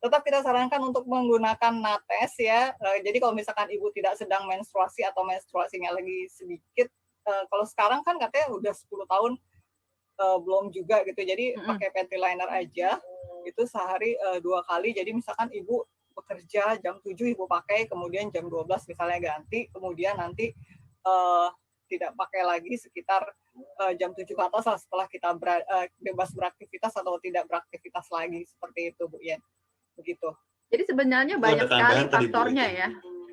D: tetap kita sarankan untuk menggunakan nates ya. Jadi kalau misalkan ibu tidak sedang menstruasi atau menstruasinya lagi sedikit, kalau sekarang kan katanya udah 10 tahun belum juga gitu. Jadi pakai panty liner aja. Itu sehari 2 kali. Jadi misalkan ibu bekerja jam 7 ibu pakai, kemudian jam 12 misalnya ganti, kemudian nanti tidak pakai lagi sekitar jam 7 ke atas lah setelah kita bebas beraktivitas atau tidak beraktivitas lagi, seperti itu Bu Yen. Begitu.
A: Jadi sebenarnya banyak sekali faktornya ya.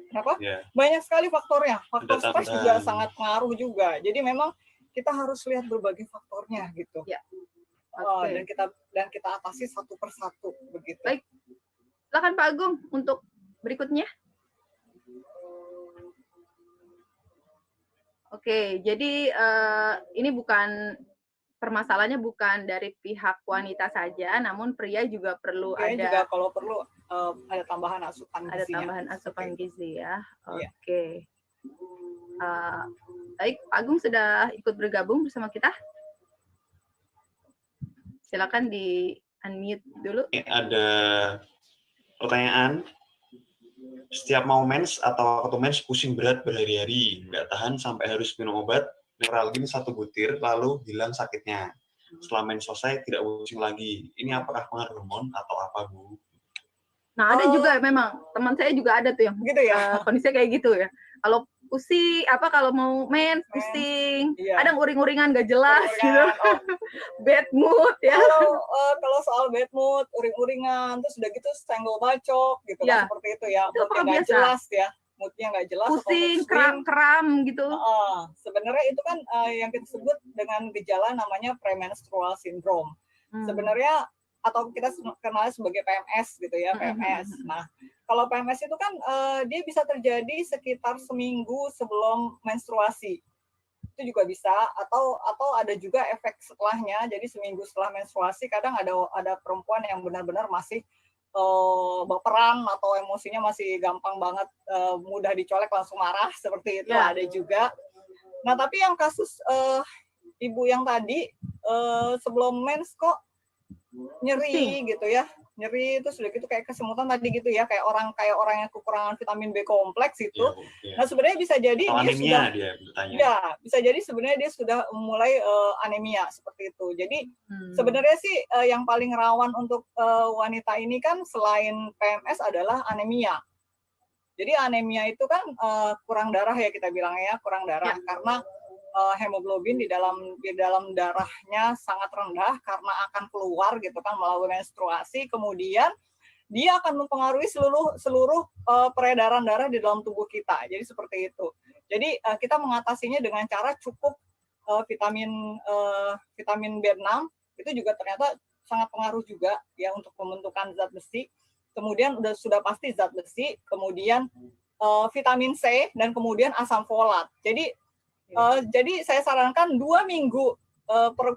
D: Kenapa? Yeah. Banyak sekali faktornya. Faktor stres juga sangat pengaruh juga. Jadi memang kita harus lihat berbagai faktornya gitu.
A: Ya. Okay.
D: Dan kita atasi satu persatu begitu.
A: Baik. Silakan Pak Agung untuk berikutnya. Oke, jadi ini permasalahannya bukan dari pihak wanita saja, namun pria juga perlu
D: juga kalau perlu ada tambahan asupan gizinya.
A: Ada tambahan asupan gizi ya. Oke. Baik, Pak Agung sudah ikut bergabung bersama kita. Silakan di unmute dulu.
B: Ada pertanyaan. Setiap mau mens atau waktu mens pusing berat berhari-hari, nggak tahan sampai harus minum obat Neuralgin 1 butir, lalu hilang sakitnya. Setelah mens selesai tidak pusing lagi. Ini apakah pengaruh hormon atau apa, Bu?
A: Nah, ada juga memang teman saya juga ada tuh yang
D: gitu ya.
A: Kondisinya kayak gitu ya. Kalau pusing, kalau mau mens pusing, kadang uring-uringan gak jelas gitu. Bad mood ya.
D: Kalau soal bad mood, uring-uringan, terus udah gitu senggol bacok gitu kan, seperti itu ya. Moodnya nggak jelas ya. Moodnya nggak jelas.
A: Pusing, kram-kram gitu.
D: Sebenarnya itu kan yang kita sebut dengan gejala namanya premenstrual syndrome. Sebenarnya atau kita kenal sebagai PMS gitu ya, PMS. Nah, kalau PMS itu kan dia bisa terjadi sekitar seminggu sebelum menstruasi. Itu juga bisa, atau ada juga efek setelahnya. Jadi seminggu setelah menstruasi kadang ada perempuan yang benar-benar masih baperan atau emosinya masih gampang banget, mudah dicolek langsung marah, seperti itu ada juga. Nah, tapi yang kasus ibu yang tadi sebelum mens kok nyeri gitu ya, nyeri itu sudah gitu kayak kesemutan tadi gitu ya, kayak orang yang kekurangan vitamin B kompleks itu. Nah, sebenarnya bisa jadi bisa jadi sebenarnya dia sudah mulai anemia seperti itu. Jadi sebenarnya sih yang paling rawan untuk wanita ini kan selain PMS adalah anemia. Jadi anemia itu kan kurang darah ya, kita bilang ya, kurang darah karena hemoglobin di dalam darahnya sangat rendah karena akan keluar gitu kan melalui menstruasi, kemudian dia akan mempengaruhi seluruh peredaran darah di dalam tubuh kita. Jadi seperti itu. Jadi kita mengatasinya dengan cara cukup vitamin B6 itu juga ternyata sangat pengaruh juga ya untuk pembentukan zat besi. Kemudian sudah pasti zat besi, kemudian vitamin C, dan kemudian asam folat. Jadi saya sarankan 2 minggu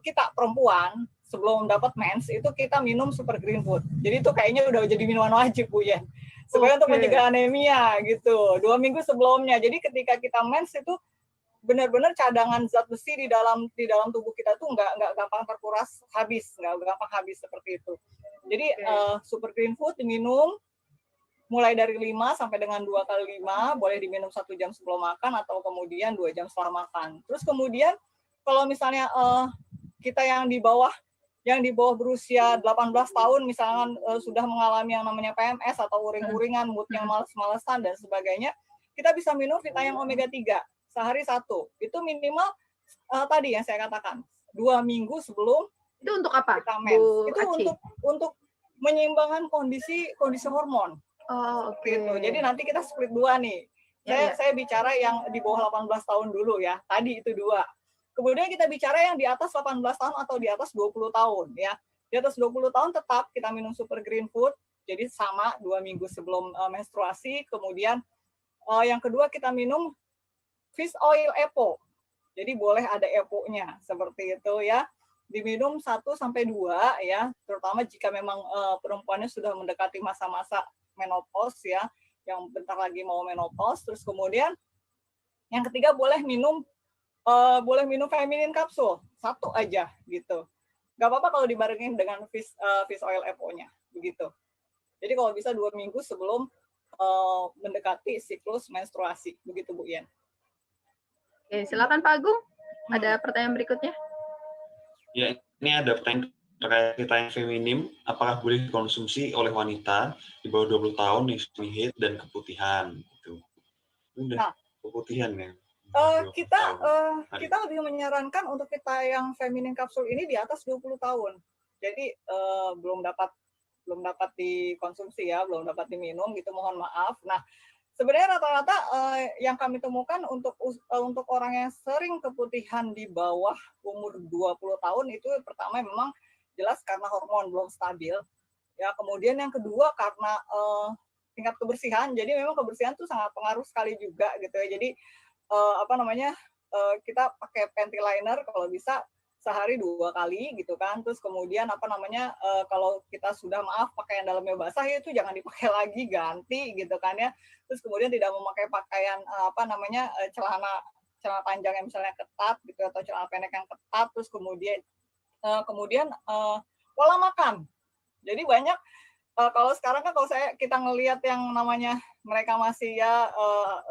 D: kita perempuan sebelum dapat mens itu kita minum super green food. Jadi itu kayaknya udah jadi minuman wajib, Bu Yen. Supaya untuk mencegah anemia gitu. 2 minggu sebelumnya. Jadi ketika kita mens itu benar-benar cadangan zat besi di dalam tubuh kita tuh nggak gampang terkuras habis, nggak gampang habis seperti itu. Jadi super green food diminum mulai dari 5 sampai dengan 2 kali 5, boleh diminum 1 jam sebelum makan atau kemudian 2 jam setelah makan. Terus kemudian kalau misalnya kita yang di bawah berusia 18 tahun misalkan sudah mengalami yang namanya PMS atau uring-uringan, moodnya males-malesan dan sebagainya, kita bisa minum vitamin omega 3 sehari 1. Itu minimal tadi yang saya katakan 2 minggu sebelum
A: itu untuk apa,
D: kita mens. Itu
A: Aci?
D: untuk menyeimbangkan kondisi hormon.
A: Oh, oke.
D: Gitu. Jadi nanti kita split 2 nih. Saya bicara yang di bawah 18 tahun dulu ya. Tadi itu 2. Kemudian kita bicara yang di atas 18 tahun atau di atas 20 tahun ya. Di atas 20 tahun tetap kita minum super green food. Jadi sama 2 minggu sebelum menstruasi. Kemudian yang kedua kita minum fish oil EPO. Jadi boleh ada EPO-nya seperti itu ya. Diminum 1 sampai 2 ya, terutama jika memang perempuannya sudah mendekati masa-masa menopause ya, yang bentar lagi mau menopause. Terus kemudian yang ketiga boleh minum feminin kapsul 1 aja gitu. Gak apa-apa kalau dibarengin dengan fish oil EPO-nya begitu. Jadi kalau bisa 2 minggu sebelum mendekati siklus menstruasi begitu, Bu Yen.
A: Oke, silakan Pak Agung. Ada pertanyaan berikutnya?
B: Ya, ini ada pertanyaan terkait vitamin feminim. Apakah boleh dikonsumsi oleh wanita di bawah 20 tahun yang haid dan keputihan? Gitu. Udah keputihan ya.
D: Kita lebih menyarankan untuk kita yang feminin kapsul ini di atas 20 tahun. Jadi belum dapat dikonsumsi ya, belum dapat diminum gitu, mohon maaf. Nah, sebenarnya rata-rata yang kami temukan untuk orang yang sering keputihan di bawah umur 20 tahun itu pertama memang jelas karena hormon belum stabil. Ya, kemudian yang kedua karena tingkat kebersihan. Jadi memang kebersihan itu sangat pengaruh sekali juga gitu ya. Jadi kita pakai panty liner kalau bisa sehari 2 kali gitu kan. Terus kemudian kalau kita sudah pakaian dalamnya basah ya itu jangan dipakai lagi, ganti gitu kan ya. Terus kemudian tidak memakai pakaian celana panjang yang misalnya ketat gitu atau celana pendek yang ketat. Terus kemudian pola makan. Jadi banyak kalau sekarang kan kita ngelihat yang namanya mereka masih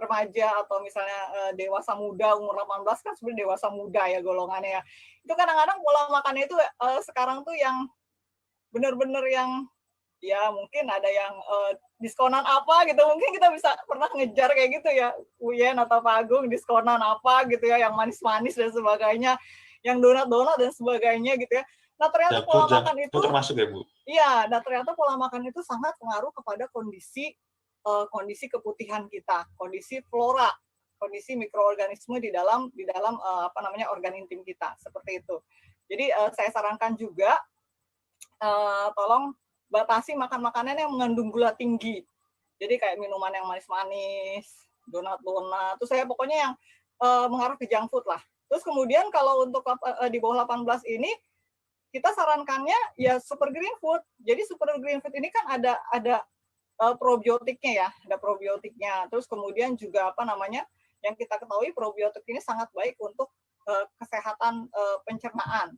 D: remaja atau misalnya dewasa muda umur 18 kan sebenarnya dewasa muda ya golongannya ya. Itu kadang-kadang pola makannya itu sekarang tuh yang benar-benar yang ya mungkin ada yang diskonan apa gitu, mungkin kita bisa pernah ngejar kayak gitu ya, Uyen atau Pak Agung, diskonan apa gitu ya, yang manis-manis dan sebagainya, yang donat-donat dan sebagainya gitu ya. Nah ternyata pola makan itu
B: termasuk ya Bu?
D: Iya, nah ternyata pola makan itu sangat pengaruh kepada kondisi keputihan kita, kondisi flora, kondisi mikroorganisme di dalam organ intim kita seperti itu. Jadi saya sarankan juga tolong batasi makan makanan yang mengandung gula tinggi. Jadi kayak minuman yang manis-manis, donat-donat. Terus saya pokoknya yang mengarah ke junk food lah. Terus kemudian kalau untuk di bawah 18 ini kita sarankannya ya super green food. Jadi super green food ini kan ada probiotiknya ya, ada probiotiknya. Terus kemudian juga yang kita ketahui probiotik ini sangat baik untuk kesehatan pencernaan.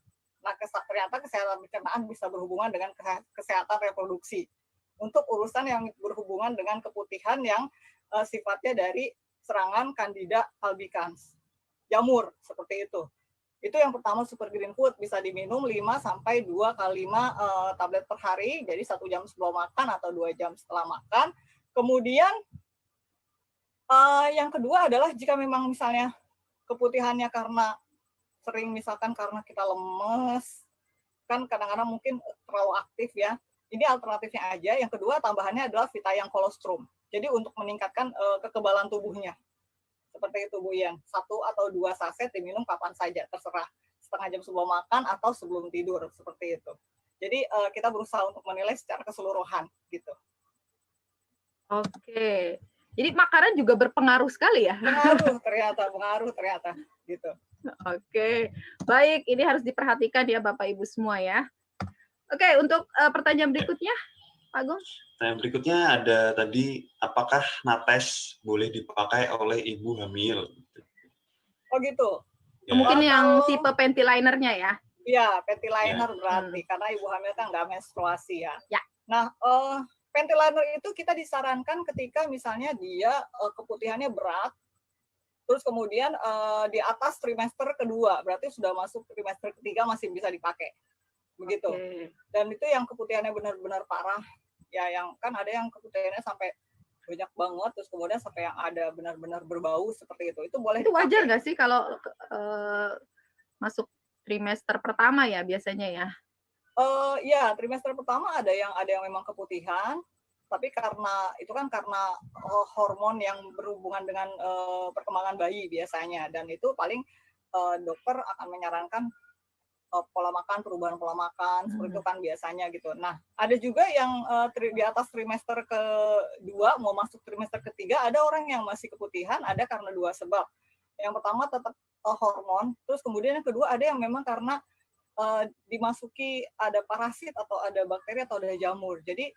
D: Nah, ternyata kesehatan pencernaan bisa berhubungan dengan kesehatan reproduksi. Untuk urusan yang berhubungan dengan keputihan yang sifatnya dari serangan Candida albicans, jamur seperti itu. Itu yang pertama super green food, bisa diminum 5 sampai 2 kali 5 tablet per hari, jadi 1 jam sebelum makan atau 2 jam setelah makan. Kemudian yang kedua adalah jika memang misalnya keputihannya misalkan karena kita lemes, kan kadang-kadang mungkin terlalu aktif ya. Ini alternatifnya aja. Yang kedua tambahannya adalah Vitayang Colostrum. Jadi untuk meningkatkan kekebalan tubuhnya. Seperti itu Bu Yen, 1 atau 2 saset diminum kapan saja, terserah. Setengah jam sebelum makan atau sebelum tidur, seperti itu. Jadi kita berusaha untuk menilai secara keseluruhan gitu.
A: Oke. Jadi makanan juga berpengaruh sekali ya.
D: Pengaruh ternyata gitu.
A: Oke, baik. Ini harus diperhatikan ya Bapak Ibu semua ya. Oke, untuk pertanyaan berikutnya, Pak Agung.
B: Pertanyaan berikutnya ada tadi, apakah nates boleh dipakai oleh ibu hamil?
D: Oh gitu.
B: Ya.
A: Mungkin yang
D: Kalau-
A: tipe ventilainer-nya ya.
D: Iya, ventilainer
B: Ya.
D: berarti karena ibu hamil kan nggak menstruasi ya.
A: Ya.
D: Nah, ventilainer itu kita disarankan ketika misalnya dia keputihannya berat, terus kemudian di atas trimester kedua, berarti sudah masuk trimester ketiga masih bisa dipakai, begitu.
A: Oke.
D: Dan itu yang keputihannya benar-benar parah, ya yang kan ada yang keputihannya sampai banyak banget, terus kemudian sampai yang ada benar-benar berbau seperti itu boleh.
A: Itu wajar
D: dipakai.
A: nggak sih kalau masuk trimester pertama ya biasanya ya?
D: Ya, trimester pertama ada yang memang keputihan, tapi karena itu kan karena hormon yang berhubungan dengan perkembangan bayi biasanya, dan itu paling dokter akan menyarankan pola makan, perubahan pola makan, seperti itu kan biasanya gitu. Nah, ada juga yang di atas trimester kedua mau masuk trimester ketiga, ada orang yang masih keputihan, ada karena dua sebab. Yang pertama tetap hormon, terus kemudian yang kedua ada yang memang karena dimasuki ada parasit atau ada bakteri atau ada jamur. Jadi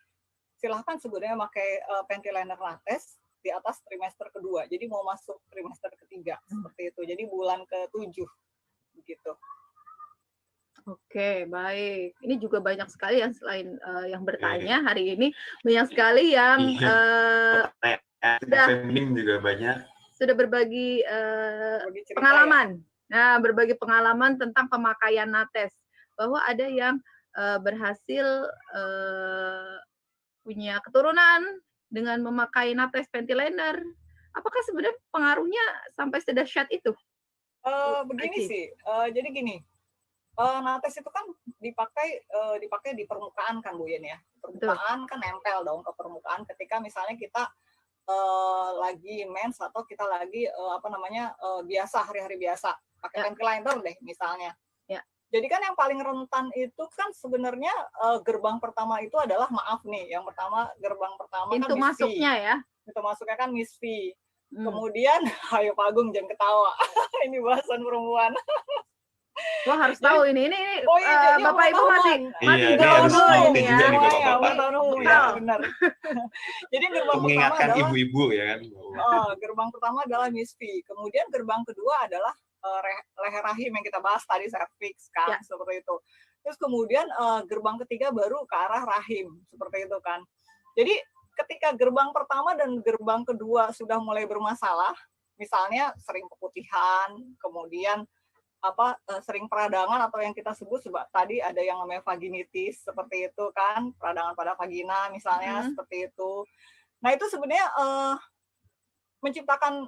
D: silahkan sebenarnya pakai ventilainer nates di atas trimester kedua. Jadi mau masuk trimester ketiga seperti itu. Jadi bulan ke-7 begitu.
A: Oke, baik. Ini juga banyak sekali yang selain yang bertanya hari ini, banyak sekali yang
B: Feminim juga banyak.
A: Sudah berbagi
D: Bagi cerita
A: pengalaman. Nah, berbagi pengalaman tentang pemakaian nates, bahwa ada yang berhasil punya keturunan dengan memakai nates ventilainer. Apakah sebenarnya pengaruhnya sampai sedahsyat itu?
D: Begini sih, jadi gini, nates itu kan dipakai di permukaan kan Bu Yen ya. Permukaan kan nempel dong ke permukaan ketika misalnya kita lagi mens atau kita lagi biasa hari-hari biasa pakai ventilator deh misalnya.
A: Ya.
D: Jadi kan yang paling rentan itu kan sebenarnya gerbang pertama itu adalah yang pertama gerbang pertama
A: Pintu
D: kan
A: masuknya ya.
D: Pintu masuknya kan Miss V. Kemudian, ayo Pak Agung jangan ketawa. Ini bahasan perempuan.
A: Wah, harus tahu ini.
D: Oh, iya,
A: Bapak Ibu masih
B: gaul
A: dulu ini ya.
D: Benar. Jadi gerbang pertama
B: mengingatkan
D: adalah
B: ibu-ibu ya kan.
D: Gerbang pertama adalah Miss V. Kemudian gerbang kedua adalah leher rahim yang kita bahas tadi, cervix kan, seperti itu. Terus kemudian gerbang ketiga baru ke arah rahim, seperti itu kan. Jadi ketika gerbang pertama dan gerbang kedua sudah mulai bermasalah, misalnya sering keputihan, kemudian sering peradangan atau yang kita sebut tadi ada yang namanya vaginitis seperti itu kan, peradangan pada vagina misalnya seperti itu. Nah, itu sebenarnya menciptakan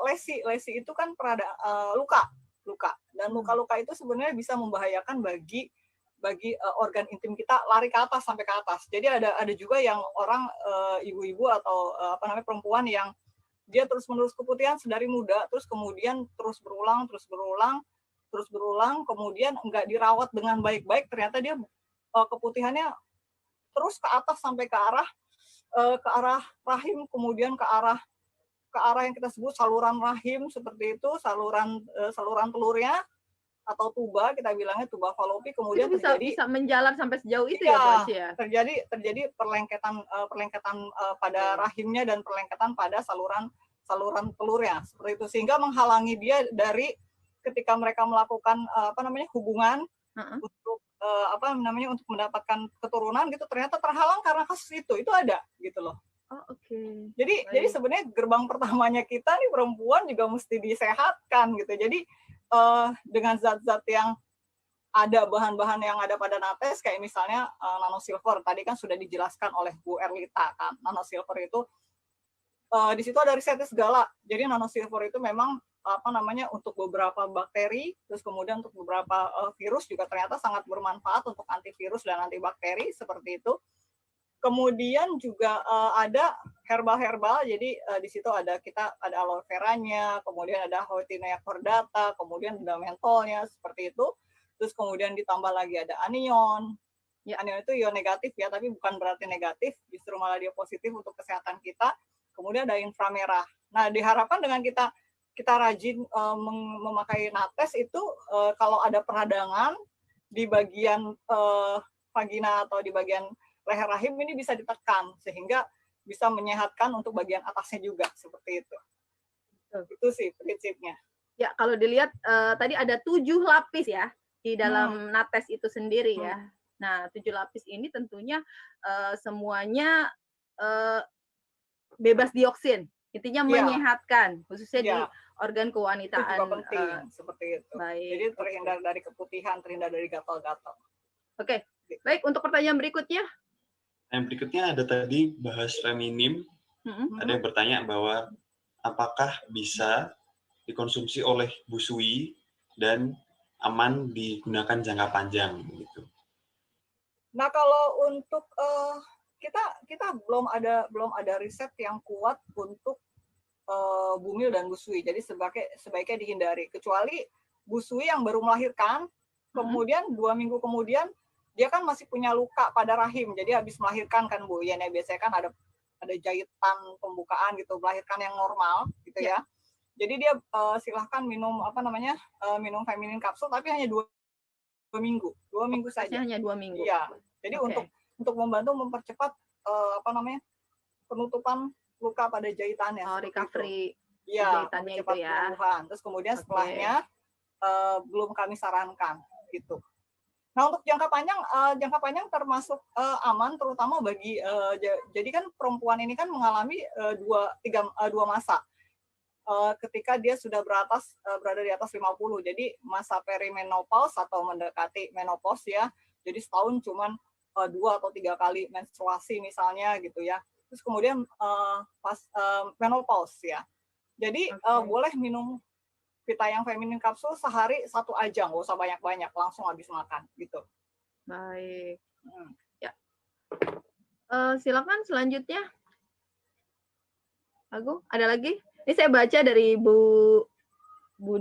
D: lesi itu kan luka dan luka-luka itu sebenarnya bisa membahayakan bagi organ intim kita, lari ke atas sampai ke atas. Jadi ada juga yang orang ibu-ibu atau perempuan yang dia terus-menerus keputihan sedari muda, terus kemudian terus berulang, kemudian nggak dirawat dengan baik-baik, ternyata dia keputihannya terus ke atas sampai ke arah rahim, kemudian ke arah yang kita sebut saluran rahim seperti itu, saluran telurnya atau tuba, kita bilangnya tuba falopi, kemudian
A: itu bisa menjalar sampai sejauh itu ya Pak Aci ya?
D: Terjadi perlengketan pada rahimnya dan perlengketan pada saluran telurnya seperti itu, sehingga menghalangi dia dari ketika mereka melakukan hubungan untuk untuk mendapatkan keturunan gitu, ternyata terhalang karena kasus itu ada gitu loh.
A: Oke.
D: Jadi sebenarnya gerbang pertamanya kita nih perempuan juga mesti disehatkan gitu. Jadi dengan zat-zat yang ada, bahan-bahan yang ada pada nates kayak misalnya nanosilver, tadi kan sudah dijelaskan oleh Bu Erlita kan, nanosilver itu di situ ada risetnya segala. Jadi nanosilver itu memang untuk beberapa bakteri, terus kemudian untuk beberapa virus juga ternyata sangat bermanfaat untuk antivirus dan antibakteri seperti itu. Kemudian juga ada herbal, jadi di situ ada aloe veranya, kemudian ada Houtinea cordata, kemudian ada mentolnya seperti itu. Terus kemudian ditambah lagi ada anion. Ya, anion itu ion negatif ya, tapi bukan berarti negatif, justru malah dia positif untuk kesehatan kita. kemudian ada inframerah. Nah, diharapkan dengan kita rajin memakai nates itu kalau ada peradangan di bagian vagina atau di bagian leher rahim ini bisa ditekan sehingga bisa menyehatkan untuk bagian atasnya juga seperti itu. Itu sih prinsipnya.
A: Ya, kalau dilihat tadi ada 7 lapis ya di dalam nates itu sendiri ya. Nah, 7 lapis ini tentunya semuanya bebas dioksin. Intinya menyehatkan, khususnya di organ kewanitaan.
D: Itu juga penting, seperti itu.
A: Baik.
D: Jadi terhindar dari keputihan, terhindar dari gatal-gatal.
A: Oke, baik. Untuk pertanyaan berikutnya.
B: Yang berikutnya ada tadi bahas feminim. Ada yang bertanya bahwa apakah bisa dikonsumsi oleh busui dan aman digunakan jangka panjang gitu.
D: Nah, kalau untuk kita belum ada riset yang kuat untuk bumil dan busui. Jadi sebaiknya dihindari. Kecuali busui yang baru melahirkan, kemudian 2 minggu kemudian dia kan masih punya luka pada rahim. Jadi habis melahirkan kan Bu, ya biasanya kan ada jahitan pembukaan gitu, melahirkan yang normal gitu ya. Jadi dia silahkan minum minum feminin kapsul, tapi hanya 2 minggu, 2 minggu saja.
A: Hanya 2 minggu.
D: Iya. Jadi untuk membantu mempercepat penutupan luka pada jahitannya.
A: Recovery
D: jahitannya itu ya. Penyembuhan. Terus kemudian setelahnya belum kami sarankan gitu. Nah, untuk jangka panjang termasuk aman, terutama bagi jadi kan perempuan ini kan mengalami dua masa. Ketika dia sudah berada di atas 50. Jadi masa perimenopause atau mendekati menopause ya. Jadi setahun cuman 2 atau 3 kali menstruasi misalnya gitu ya. Terus kemudian pas menopause ya. Jadi boleh minum Vita yang feminin kapsul sehari 1 aja, nggak usah banyak-banyak, langsung habis makan gitu.
A: Baik. Ya. Silakan selanjutnya. Agung, ada lagi? Ini saya baca dari Bu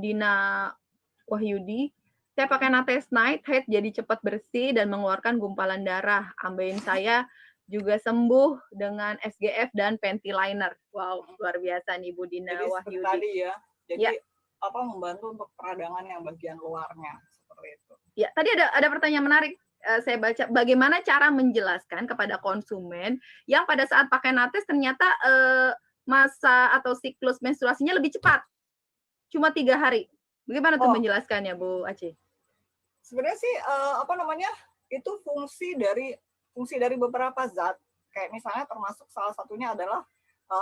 A: Dina Wahyudi. Saya pakai Nates Night, haid jadi cepat bersih dan mengeluarkan gumpalan darah. Ambeien saya juga sembuh dengan SGF dan panty liner. Wow, luar biasa nih Bu Dina Wahyudi.
D: Tadi ya. Jadi membantu untuk peradangan yang bagian luarnya seperti itu.
A: Ya, tadi ada pertanyaan menarik. Saya baca, bagaimana cara menjelaskan kepada konsumen yang pada saat pakai Nates ternyata masa atau siklus menstruasinya lebih cepat, cuma 3 hari. Bagaimana tuh menjelaskannya, Bu Aci?
D: Sebenarnya sih itu fungsi dari beberapa zat. Kayak misalnya termasuk salah satunya adalah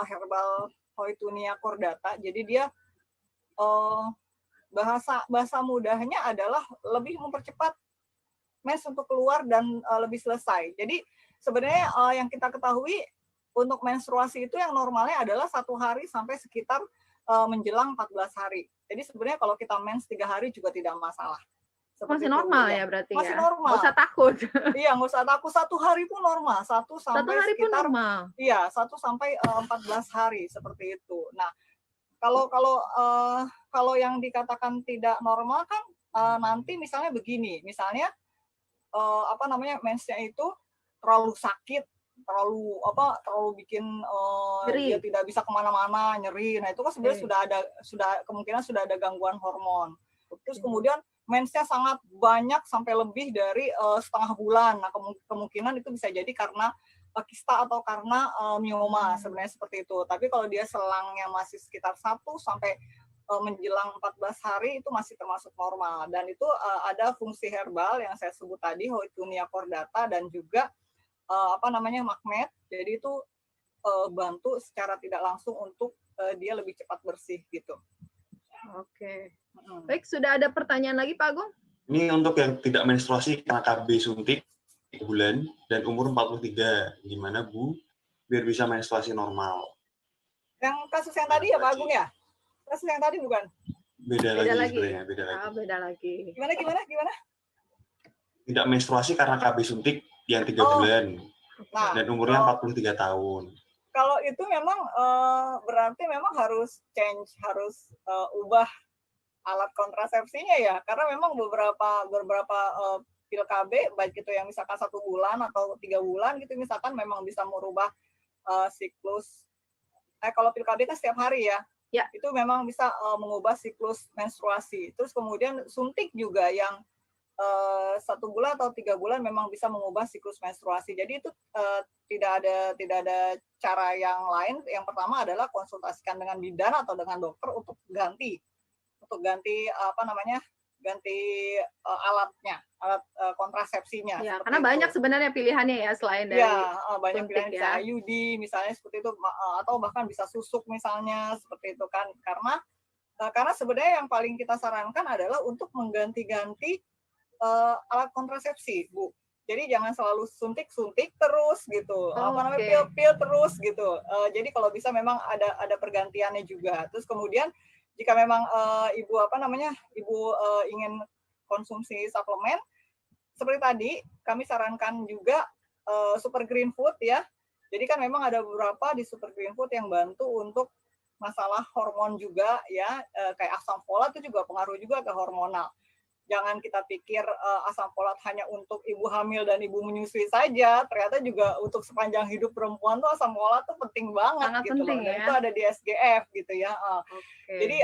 D: herbal Hoitunia cordata. Jadi dia bahasa mudahnya adalah lebih mempercepat mens untuk keluar dan lebih selesai. Jadi sebenarnya yang kita ketahui untuk menstruasi itu yang normalnya adalah 1 hari sampai sekitar menjelang 14 hari. Jadi sebenarnya kalau kita mens 3 hari juga tidak masalah.
A: Masih normal ya berarti
D: masih
A: ya?
D: Normal.
A: Nggak usah takut.
D: Iya, nggak usah takut. 1 hari pun normal. 1 sampai
A: hari
D: sekitar,
A: pun normal?
D: Iya, 1 sampai 14 hari seperti itu. Nah, kalau yang dikatakan tidak normal kan nanti misalnya begini. Misalnya mensnya itu terlalu sakit, terlalu bikin dia tidak bisa kemana-mana, nyeri. Nah itu kan sebenarnya kemungkinan sudah ada gangguan hormon. Terus kemudian mensnya sangat banyak sampai lebih dari setengah bulan. Nah kemungkinan itu bisa jadi karena kista atau karena mioma sebenarnya seperti itu. Tapi kalau dia selangnya masih sekitar 1 sampai menjelang 14 hari itu masih termasuk normal. Dan itu ada fungsi herbal yang saya sebut tadi, Hoitunia cordata, dan juga magnet. Jadi itu bantu secara tidak langsung untuk dia lebih cepat bersih gitu.
A: Oke. Baik, sudah ada pertanyaan lagi Pak Agung?
B: Ini untuk yang tidak menstruasi karena KB suntik 3 bulan dan umur 43. Gimana Bu? Biar bisa menstruasi normal.
D: Yang kasus yang tadi ya Pak Agung ya? Kasus yang tadi bukan?
B: Beda lagi. Beda
A: lagi.
D: Gimana?
B: Tidak menstruasi karena KB suntik yang 3 bulan.
D: Nah,
B: dan umurnya 43 tahun.
D: Kalau itu memang berarti memang harus ubah alat kontrasepsinya ya, karena memang beberapa pil KB baik itu yang misalkan 1 bulan atau 3 bulan gitu misalkan memang bisa merubah siklus kalau pil KB kan setiap hari ya.
A: Ya.
D: Itu memang bisa mengubah siklus menstruasi. Terus kemudian suntik juga yang 1 bulan atau 3 bulan memang bisa mengubah siklus menstruasi. Jadi itu tidak ada cara yang lain. Yang pertama adalah konsultasikan dengan bidan atau dengan dokter untuk ganti alatnya, alat kontrasepsinya.
A: Ya, karena banyak sebenarnya pilihannya ya selain dari
D: banyak
A: suntik
D: pilihan, bisa
A: ya.
D: IUD misalnya seperti itu, atau bahkan bisa susuk misalnya seperti itu kan. Karena sebenarnya yang paling kita sarankan adalah untuk mengganti-ganti alat kontrasepsi, Bu. Jadi jangan selalu suntik terus gitu, pil terus gitu. Jadi kalau bisa memang ada pergantiannya juga. Terus kemudian jika memang ibu ingin konsumsi suplemen, seperti tadi kami sarankan juga super green food ya. Jadi kan memang ada beberapa di super green food yang bantu untuk masalah hormon juga ya, kayak asam folat itu juga pengaruh juga ke hormonal. Jangan kita pikir asam folat hanya untuk ibu hamil dan ibu menyusui saja, ternyata juga untuk sepanjang hidup perempuan tuh asam folat tuh penting banget.
A: Sangat
D: gitu
A: penting,
D: loh. Dan
A: ya.
D: itu ada di SGF gitu ya. Jadi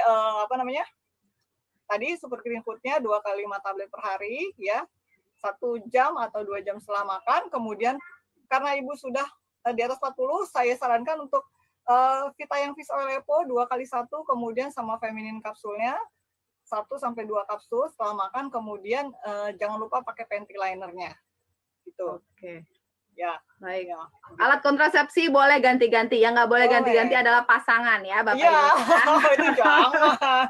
D: tadi super green food-nya 2 kali 5 tablet per hari ya, 1 jam atau 2 jam setelah makan. Kemudian karena ibu sudah di atas 40, saya sarankan untuk Vita Fish Oil Epo 2 kali 1, kemudian sama feminin kapsulnya 1-2 kapsul setelah makan, kemudian jangan lupa pakai panty linernya. Gitu.
A: Oke.
D: Ya.
A: Baik.
D: Ya.
A: Alat kontrasepsi boleh ganti-ganti. Yang nggak boleh ganti-ganti adalah pasangan ya, Bapak
D: Ibu.
A: Iya,
D: itu jangan.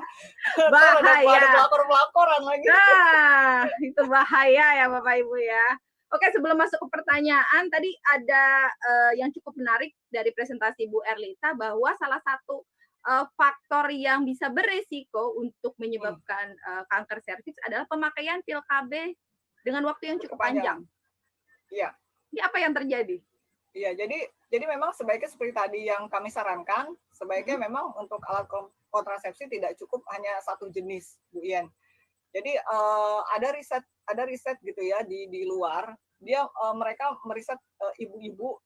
A: bahaya.
D: Ada pelakor-pelakoran lagi.
A: Nah, itu bahaya ya Bapak Ibu ya. Oke, sebelum masuk ke pertanyaan, tadi ada yang cukup menarik dari presentasi Bu Erlita bahwa salah satu faktor yang bisa beresiko untuk menyebabkan kanker serviks adalah pemakaian pil KB dengan waktu yang cukup panjang.
D: Iya.
A: Ini apa yang terjadi?
D: Iya, jadi memang sebaiknya seperti tadi yang kami sarankan, sebaiknya memang untuk alat kontrasepsi tidak cukup hanya satu jenis, Bu Ien. Jadi ada riset gitu ya di luar, mereka meriset ibu-ibu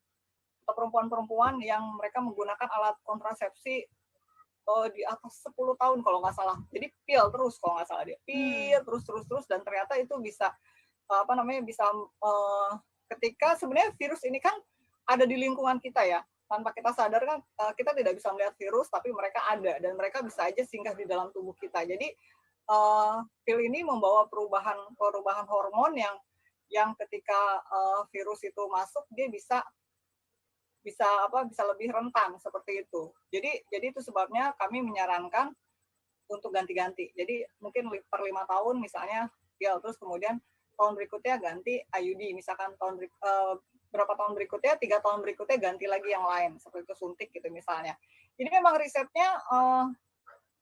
D: atau perempuan-perempuan yang mereka menggunakan alat kontrasepsi di atas 10 tahun kalau nggak salah. Jadi pil terus kalau nggak salah dia. Pil terus dan ternyata itu bisa ketika sebenarnya virus ini kan ada di lingkungan kita ya. Tanpa kita sadar kan kita tidak bisa melihat virus, tapi mereka ada dan mereka bisa aja singgah di dalam tubuh kita. Jadi pil ini membawa perubahan hormon yang ketika virus itu masuk dia bisa lebih rentan seperti itu. Jadi itu sebabnya kami menyarankan untuk ganti-ganti. Jadi mungkin per 5 tahun misalnya pil, terus kemudian tahun berikutnya ganti IUD, misalkan berapa tahun berikutnya, 3 tahun berikutnya ganti lagi yang lain, seperti itu suntik gitu misalnya. Jadi memang risetnya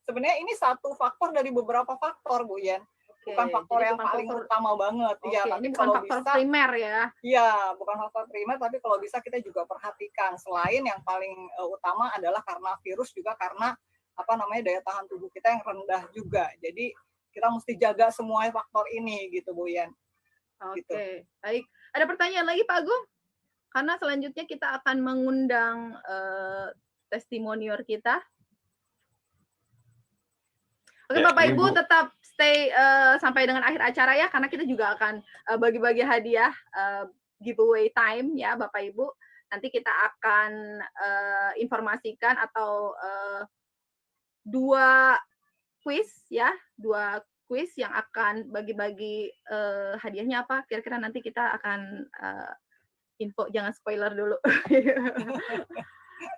D: sebenarnya ini satu faktor dari beberapa faktor, Bu Yen. Bukan faktor yang paling utama banget.
A: Iya, tapi ini bukan faktor primer ya.
D: Iya, bukan faktor primer, tapi kalau bisa kita juga perhatikan. Selain yang paling utama adalah karena virus, juga karena daya tahan tubuh kita yang rendah juga. Jadi kita mesti jaga semua faktor ini gitu, Bu Yen.
A: Oke,
D: gitu.
A: Baik. Ada pertanyaan lagi Pak Agung? Karena selanjutnya kita akan mengundang testimonior kita. Oke, Bapak Ibu tetap stay sampai dengan akhir acara ya, karena kita juga akan bagi-bagi hadiah giveaway time ya Bapak Ibu. Nanti kita akan informasikan atau 2 quiz ya, 2 quiz yang akan bagi-bagi hadiahnya apa. Kira-kira nanti kita akan info, jangan spoiler dulu.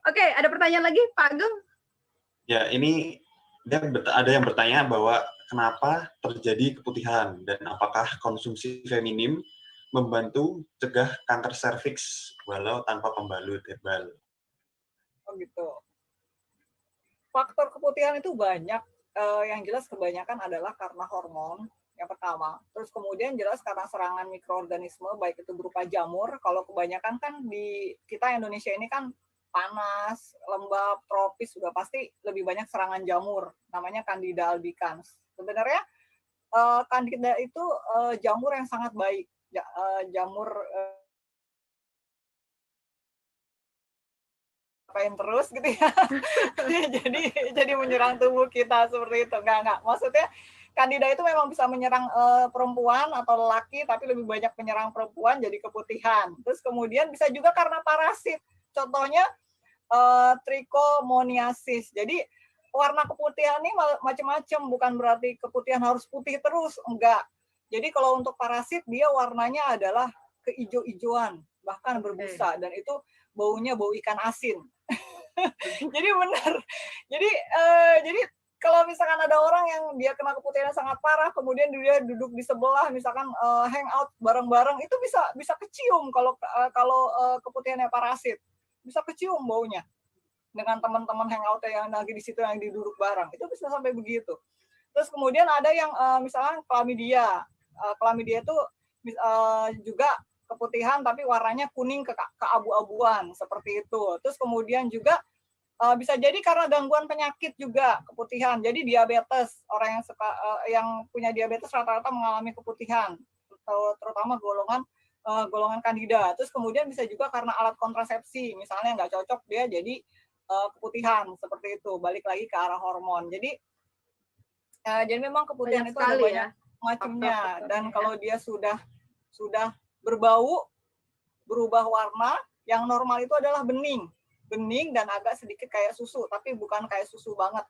A: Oke, ada pertanyaan lagi Pak Agung?
B: Ya, ini ada yang bertanya bahwa kenapa terjadi keputihan dan apakah konsumsi feminim membantu cegah kanker serviks walau tanpa pembalut herbal.
D: Oh gitu. Faktor keputihan itu banyak. Yang jelas kebanyakan adalah karena hormon yang pertama. Terus kemudian jelas karena serangan mikroorganisme, baik itu berupa jamur. Kalau kebanyakan kan di kita Indonesia ini kan panas, lembab, tropis, sudah pasti lebih banyak serangan jamur, namanya Candida albicans. Sebenarnya Candida itu jamur yang sangat baik, jamur ngapain terus gitu ya. jadi menyerang tubuh kita seperti itu. Enggak. Maksudnya Candida itu memang bisa menyerang perempuan atau lelaki, tapi lebih banyak menyerang perempuan jadi keputihan. Terus kemudian bisa juga karena parasit. Contohnya trichomoniasis. Jadi warna keputihan ini macam-macam, bukan berarti keputihan harus putih terus, enggak. Jadi kalau untuk parasit dia warnanya adalah keijo-ijoan, bahkan berbusa, dan itu baunya bau ikan asin. Jadi benar. Jadi kalau misalkan ada orang yang dia kena keputihan sangat parah, kemudian dia duduk di sebelah, misalkan hangout bareng-bareng, itu bisa kecium kalau keputihannya parasit, bisa kecium baunya dengan teman-teman hangout yang lagi di situ yang duduk bareng, itu bisa sampai begitu. Terus kemudian ada yang misalkan chlamydia, chlamydia itu juga keputihan tapi warnanya kuning ke abu-abuan seperti itu. Terus kemudian juga bisa jadi karena gangguan penyakit juga keputihan. Jadi diabetes, orang yang punya diabetes rata-rata mengalami keputihan, terutama golongan Candida. Terus kemudian bisa juga karena alat kontrasepsi, misalnya nggak cocok dia jadi keputihan seperti itu. Balik lagi ke arah hormon. Jadi memang keputihan itu ada banyak macamnya. Dan kalau dia sudah berbau, berubah warna, yang normal itu adalah bening dan agak sedikit kayak susu, tapi bukan kayak susu banget,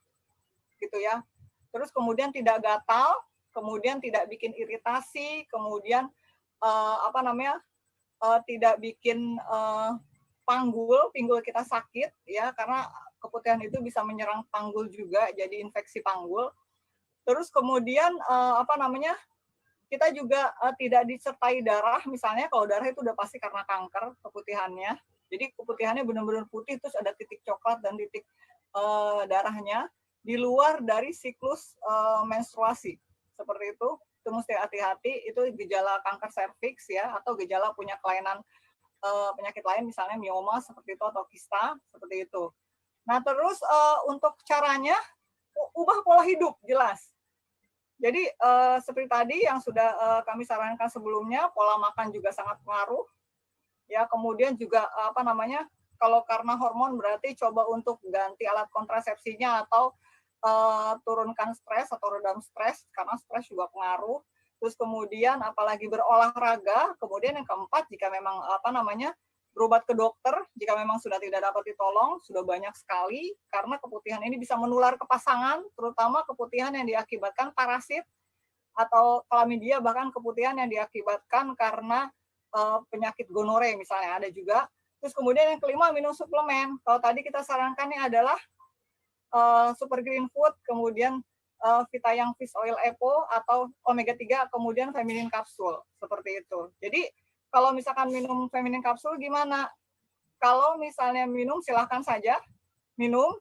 D: gitu ya. Terus kemudian tidak gatal, kemudian tidak bikin iritasi, kemudian tidak bikin pinggul kita sakit, ya, karena keputihan itu bisa menyerang panggul juga, jadi infeksi panggul. Terus kemudian kita juga tidak disertai darah, misalnya kalau darah itu udah pasti karena kanker keputihannya. Jadi keputihannya benar-benar putih, terus ada titik coklat dan titik darahnya di luar dari siklus menstruasi. Seperti itu mesti hati-hati, itu gejala kanker serviks ya, atau gejala punya kelainan penyakit lain, misalnya mioma seperti itu, atau kista, seperti itu. Nah terus untuk caranya, ubah pola hidup, jelas. Jadi seperti tadi yang sudah kami sarankan sebelumnya, pola makan juga sangat pengaruh. Ya, kemudian juga kalau karena hormon berarti coba untuk ganti alat kontrasepsinya atau turunkan stres atau redam stres, karena stres juga pengaruh. Terus kemudian apalagi berolahraga. Kemudian yang keempat, jika memang berobat ke dokter jika memang sudah tidak dapat ditolong, sudah banyak sekali, karena keputihan ini bisa menular ke pasangan, terutama keputihan yang diakibatkan parasit atau chlamydia, bahkan keputihan yang diakibatkan karena penyakit gonore misalnya ada juga. Terus kemudian yang kelima, minum suplemen. Kalau tadi kita sarankannya adalah super green food, kemudian Vitayang Fish Oil Epo atau omega 3, kemudian feminin kapsul, seperti itu. Jadi kalau misalkan minum feminin kapsul gimana? Kalau misalnya minum, silahkan saja minum,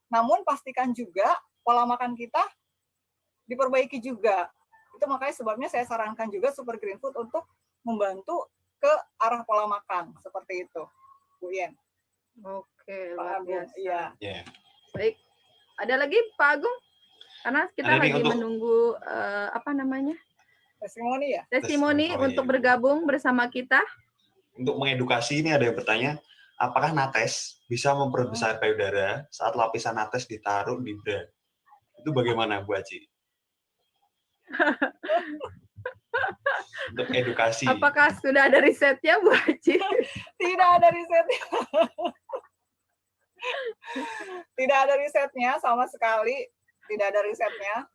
D: namun pastikan juga pola makan kita diperbaiki juga. Itu makanya sebabnya saya sarankan juga super green food untuk membantu ke arah pola makan, seperti itu, Bu Yen.
A: Oke, luar biasa.
D: Iya.
B: Yeah.
A: Baik, ada lagi Pak Agung? Karena kita lagi menunggu
D: testimoni ya.
A: Testimoni untuk bergabung bersama kita.
B: Untuk mengedukasi, ini ada yang bertanya, apakah nates bisa memperbesar payudara saat lapisan nates ditaruh di bra? Itu bagaimana, Bu Aci? Untuk edukasi.
A: Apakah sudah ada risetnya, Bu Aci?
D: Tidak ada risetnya. Tidak ada risetnya sama sekali. Tidak ada risetnya.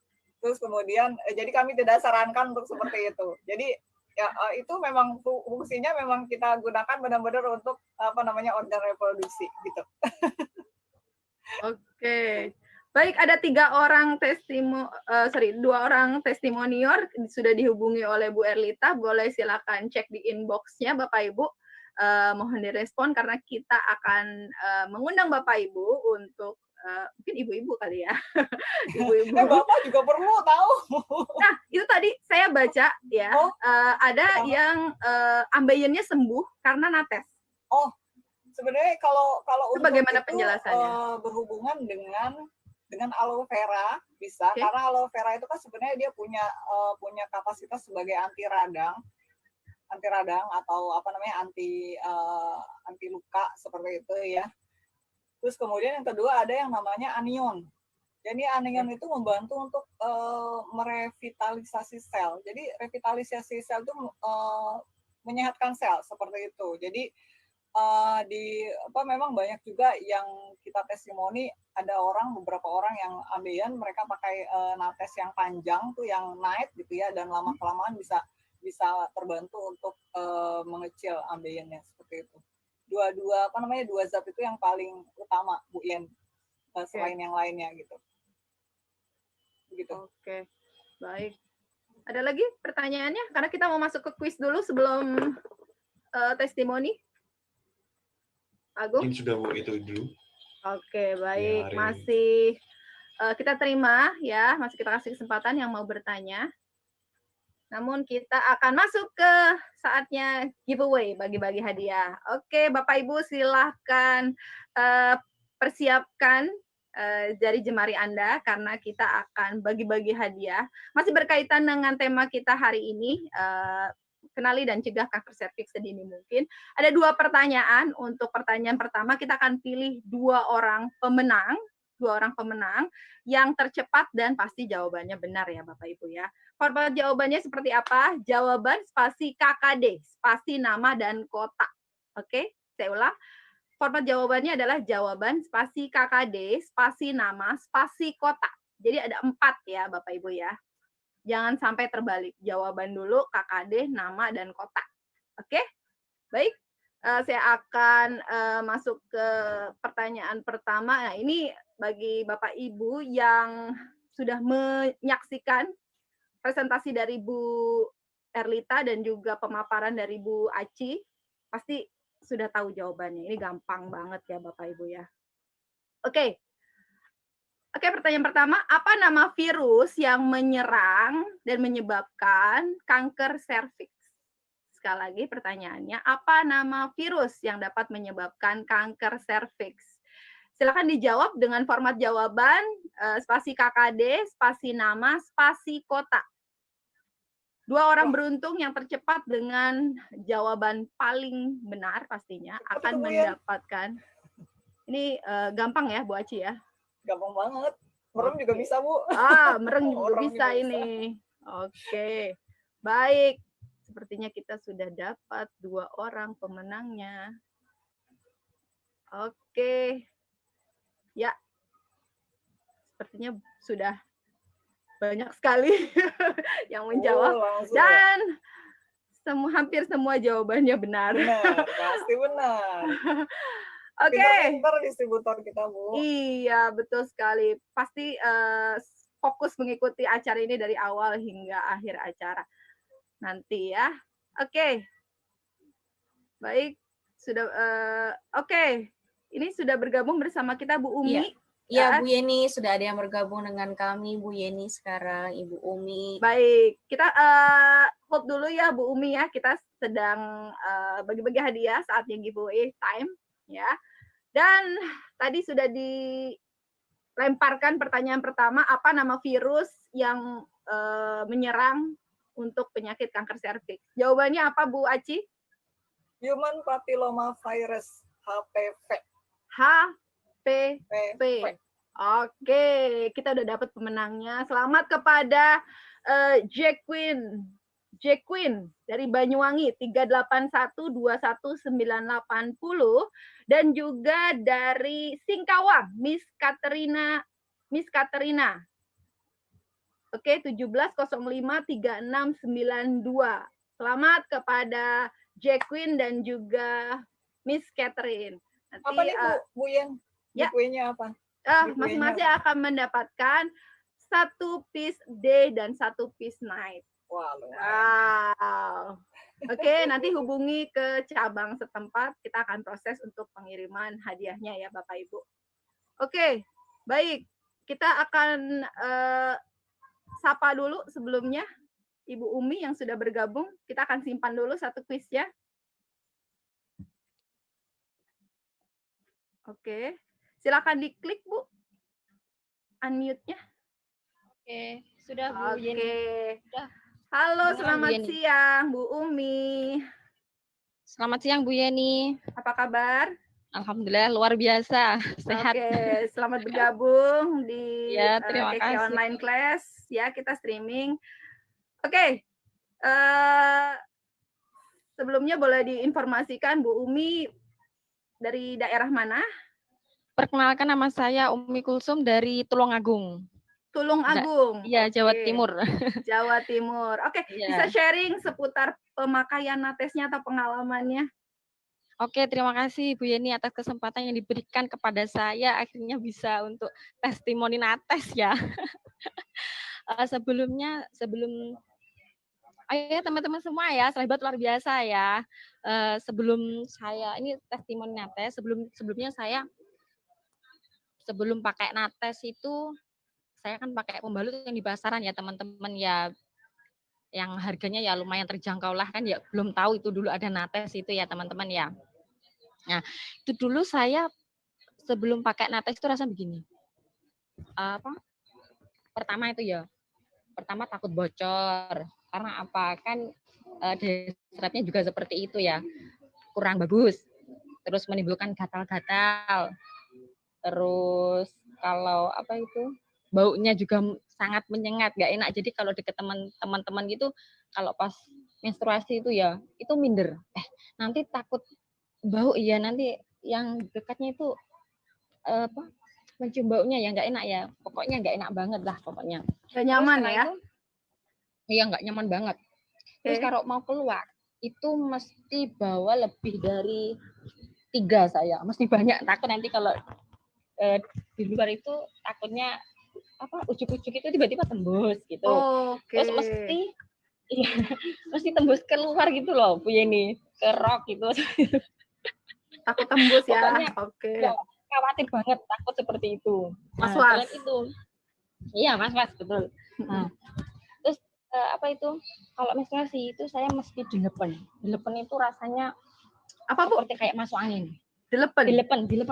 D: Terus kemudian, jadi kami tidak sarankan untuk seperti itu. Jadi ya itu memang fungsinya memang kita gunakan benar-benar untuk organ reproduksi gitu.
A: Oke. Baik, ada 2 orang testimonior sudah dihubungi oleh Bu Erlita. Boleh silakan cek di inbox-nya Bapak Ibu. Mohon direspon karena kita akan mengundang Bapak Ibu untuk mungkin ibu-ibu kali ya. Ibu-ibu.
D: Bapak juga perlu tahu.
A: Nah, itu tadi saya baca ya, ada yang ambeyennya sembuh karena nates.
D: Oh, sebenarnya kalau
A: itu
D: untuk
A: bagaimana
D: itu,
A: penjelasannya?
D: Berhubungan dengan aloe vera bisa, karena aloe vera itu kan sebenarnya dia punya kapasitas sebagai anti radang atau anti luka seperti itu ya. Terus kemudian yang kedua ada yang namanya anion. Jadi anion itu membantu untuk merevitalisasi sel. Jadi revitalisasi sel itu menyehatkan sel seperti itu. Jadi memang banyak juga yang kita testimoni, ada beberapa orang yang ambeien mereka pakai nates yang panjang tuh, yang night gitu ya, dan lama kelamaan bisa terbantu untuk mengecil ambeiennya seperti itu. Dua zat itu yang paling utama, Bu Yen, selain yang lainnya gitu. Begitu.
A: Oke, baik. Ada lagi pertanyaannya? Karena kita mau masuk ke kuis dulu sebelum testimoni. Agung?
B: Mungkin sudah Bu itu dulu.
A: Oke, baik.
B: Ya,
A: masih kita terima ya, masih kita kasih kesempatan yang mau bertanya. Namun kita akan masuk ke saatnya giveaway, bagi-bagi hadiah. Oke, Bapak Ibu silahkan persiapkan jari jemari Anda karena kita akan bagi-bagi hadiah. Masih berkaitan dengan tema kita hari ini, kenali dan cegah kanker serviks sedini mungkin. Ada 2 pertanyaan. Untuk pertanyaan pertama kita akan pilih 2 orang pemenang yang tercepat dan pasti jawabannya benar ya Bapak Ibu ya. Format jawabannya seperti apa? Jawaban spasi KKD, spasi nama dan kota. Oke, saya ulang. Format jawabannya adalah jawaban spasi KKD, spasi nama, spasi kota. Jadi ada 4 ya Bapak Ibu ya. Jangan sampai terbalik. Jawaban dulu, KKD, nama, dan kota. Oke? Baik. Saya akan masuk ke pertanyaan pertama. Nah, ini bagi Bapak Ibu yang sudah menyaksikan presentasi dari Bu Erlita dan juga pemaparan dari Bu Aci, pasti sudah tahu jawabannya. Ini gampang banget ya Bapak Ibu ya. Oke, pertanyaan pertama, apa nama virus yang menyerang dan menyebabkan kanker serviks? Sekali lagi pertanyaannya, apa nama virus yang dapat menyebabkan kanker serviks? Silakan dijawab dengan format jawaban spasi KKD, spasi nama, spasi kota. 2 orang beruntung yang tercepat dengan jawaban paling benar pastinya akan mendapatkan. Ini gampang ya Bu Aci ya?
D: Gampang banget. Merem juga bisa, Bu.
A: Merem juga bisa ini. Oke. Baik. Sepertinya kita sudah dapat 2 orang pemenangnya. Oke. Ya. Sepertinya sudah banyak sekali yang menjawab. Dan hampir semua jawabannya benar.
D: Benar, pasti benar.
A: Oke.
D: Pintar distributor kita, Bu.
A: Iya, betul sekali. Pasti fokus mengikuti acara ini dari awal hingga akhir acara nanti ya. Oke. Baik, sudah oke. Ini sudah bergabung bersama kita Bu Umi.
C: Iya, Bu Yeni, sudah ada yang bergabung dengan kami, Bu Yeni sekarang, Ibu Umi.
A: Baik, kita hold dulu ya Bu Umi ya. Kita sedang bagi-bagi hadiah saatnya giveaway time ya. Dan tadi sudah dilemparkan pertanyaan pertama, apa nama virus yang menyerang untuk penyakit kanker serviks? Jawabannya apa Bu Aci?
D: Human papilloma virus, HPV.
A: HPV. Oke, kita udah dapat pemenangnya. Selamat kepada Jacqueline dari Banyuwangi 381219880 dan juga dari Singkawang Miss Katerina. Oke, 17053692. Selamat kepada Jacqueline dan juga Miss Catherine. Nanti,
D: apa nih Bu Yen?
A: Ya.
D: Giveaway-nya apa?
A: Masing-masing akan mendapatkan 1 piece day dan 1 piece night. Wow. Oke, nanti hubungi ke cabang setempat. Kita akan proses untuk pengiriman hadiahnya ya Bapak Ibu. Oke, baik. Kita akan sapa dulu sebelumnya Ibu Umi yang sudah bergabung. Kita akan simpan dulu 1 kuis ya. Oke. Silakan diklik Bu. Unmute-nya.
E: Oke, sudah Bu Yeni. Sudah.
A: Halo, selamat siang Bu Umi.
E: Selamat siang Bu Yeni.
A: Apa kabar?
E: Alhamdulillah luar biasa, sehat.
A: Oke, selamat bergabung di
E: Ya, terima
A: Keke
E: kasih.
A: Online Class. Ya, kita streaming. Oke, eh, sebelumnya boleh diinformasikan Bu Umi dari daerah mana?
E: Perkenalkan, nama saya Umi Kulsum dari Tulungagung.
A: Tulungagung.
E: Iya, Jawa Timur.
A: Jawa Timur. Oke, bisa
E: Ya.
A: sharing seputar pemakaian natesnya atau pengalamannya?
E: Oke, terima kasih Bu Yeni atas kesempatan yang diberikan kepada saya. Akhirnya bisa untuk testimoni nates ya. Sebelum ayo ya teman-teman semua ya, sahabat luar biasa ya. Sebelum saya ini testimoni nates, sebelumnya saya sebelum pakai nates itu saya kan pakai pembalut yang di pasaran ya teman-teman ya, yang harganya ya lumayan terjangkau lah kan ya, belum tahu itu dulu ada nates itu ya teman-teman ya. Nah, itu dulu saya sebelum pakai nates itu rasa begini. Pertama takut bocor. Karena apa? Kan deskripsinya juga seperti itu ya. Kurang bagus. Terus menimbulkan gatal-gatal. Terus kalau baunya juga sangat menyengat, nggak enak. Jadi kalau deket teman-teman gitu, kalau pas menstruasi itu ya, itu minder. Nanti takut bau, iya nanti yang dekatnya itu mencium baunya ya nggak enak ya. Pokoknya nggak enak banget lah pokoknya.
A: Nggak nyaman ya?
E: Iya nggak nyaman banget. Terus kalau mau keluar itu mesti bawa lebih dari 3 saya, mesti banyak. Takut nanti kalau di luar itu takutnya ujuk-ujuk itu tiba-tiba tembus gitu. Terus mesti tembus keluar gitu loh Bu Yeni, ke rok gitu.
A: Takut tembus ya.
E: Ya, khawatir banget, takut seperti itu.
A: Was-was.
E: Itu. Iya, was-was betul. Nah, terus kalau menstruasi itu saya mesti dilepen. Dilepen itu rasanya seperti kayak masuk angin. Dilepen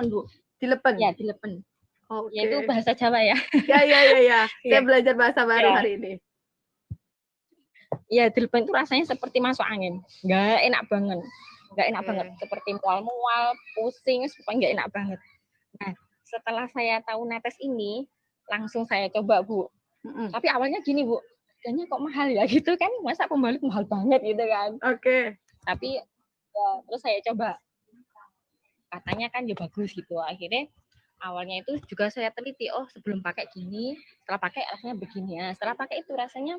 E: Bu.
A: Dilepen.
E: Ya, dilepen.
A: Oke.
E: Ya, itu bahasa Jawa ya.
A: Ya. Saya belajar bahasa baru hari ini.
E: Iya, dilepen itu rasanya seperti masuk angin. Nggak enak banget. Seperti mual-mual, pusing, pokoknya nggak enak banget. Nah, setelah saya tahu nates ini, langsung saya coba Bu. Tapi awalnya gini Bu, kayaknya kok mahal ya gitu kan, masa pembalut mahal banget gitu kan.
A: Oke.
E: Tapi ya, terus saya coba. Katanya kan ya bagus gitu. Akhirnya awalnya itu juga saya teliti, sebelum pakai gini, setelah pakai rasanya begini ya. Setelah pakai itu rasanya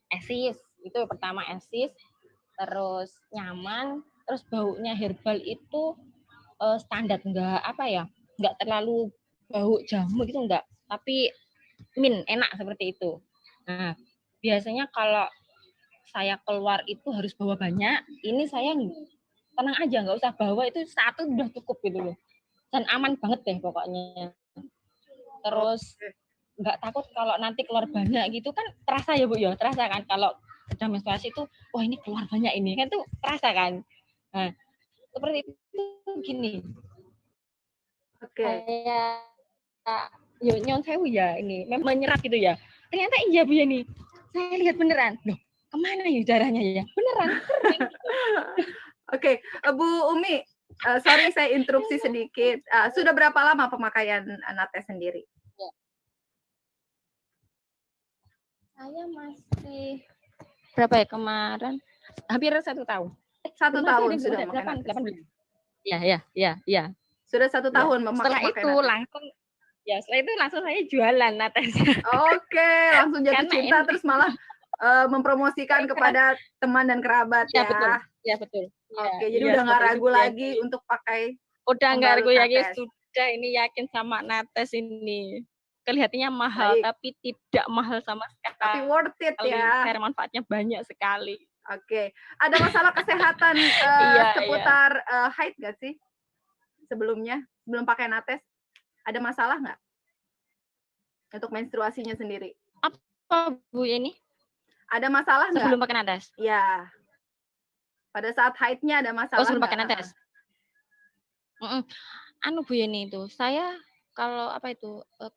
E: esis, itu pertama esis, terus nyaman, terus baunya herbal itu standar, nggak terlalu bau jamu gitu enggak, tapi enak seperti itu. Nah, biasanya kalau saya keluar itu harus bawa banyak, ini saya tenang aja, nggak usah bawa, itu satu udah cukup gitu loh, dan aman banget deh pokoknya. Terus nggak takut kalau nanti keluar banyak gitu kan, terasa ya Bu ya, terasa kan kalau udah menstruasi itu, wah ini keluar banyak ini kan tuh terasa kan. Nah, seperti itu gini. Kayak nyon sewu ya ini menyerap gitu ya. Ternyata iya Bu ya nih. Saya lihat beneran. Loh, kemana ya darahnya ya? Beneran kering.
A: Oke, Bu Umi, sorry saya interupsi sedikit. Sudah berapa lama pemakaian nates sendiri?
E: Ya. Saya masih berapa ya kemarin? Hampir 1 tahun.
A: 1 tahun sudah memakai
E: nates. Ya.
A: Sudah 1 tahun memakai
E: nates. Setelah itu langsung saya jualan natesnya.
A: Oke, langsung jatuh cinta terus malah mempromosikan kepada teman dan kerabat ya.
E: Betul.
A: Oke, jadi udah nggak ragu lagi untuk pakai.
E: Udah nggak ragu lagi, sudah ini yakin sama nates ini. Kelihatannya mahal, tapi tidak mahal sama sekali.
A: Tapi worth it ya.
E: Karena manfaatnya banyak sekali.
A: Oke, ada masalah kesehatan seputar haid nggak sih? Sebelum pakai nates, ada masalah nggak? Untuk menstruasinya sendiri?
E: Apa Bu ini?
A: Ada masalah nggak?
E: Sebelum pakai nates?
A: Ya. Pada saat haidnya ada masalah.
E: Sebelum pakai nates? Bu Yeni itu, saya kalau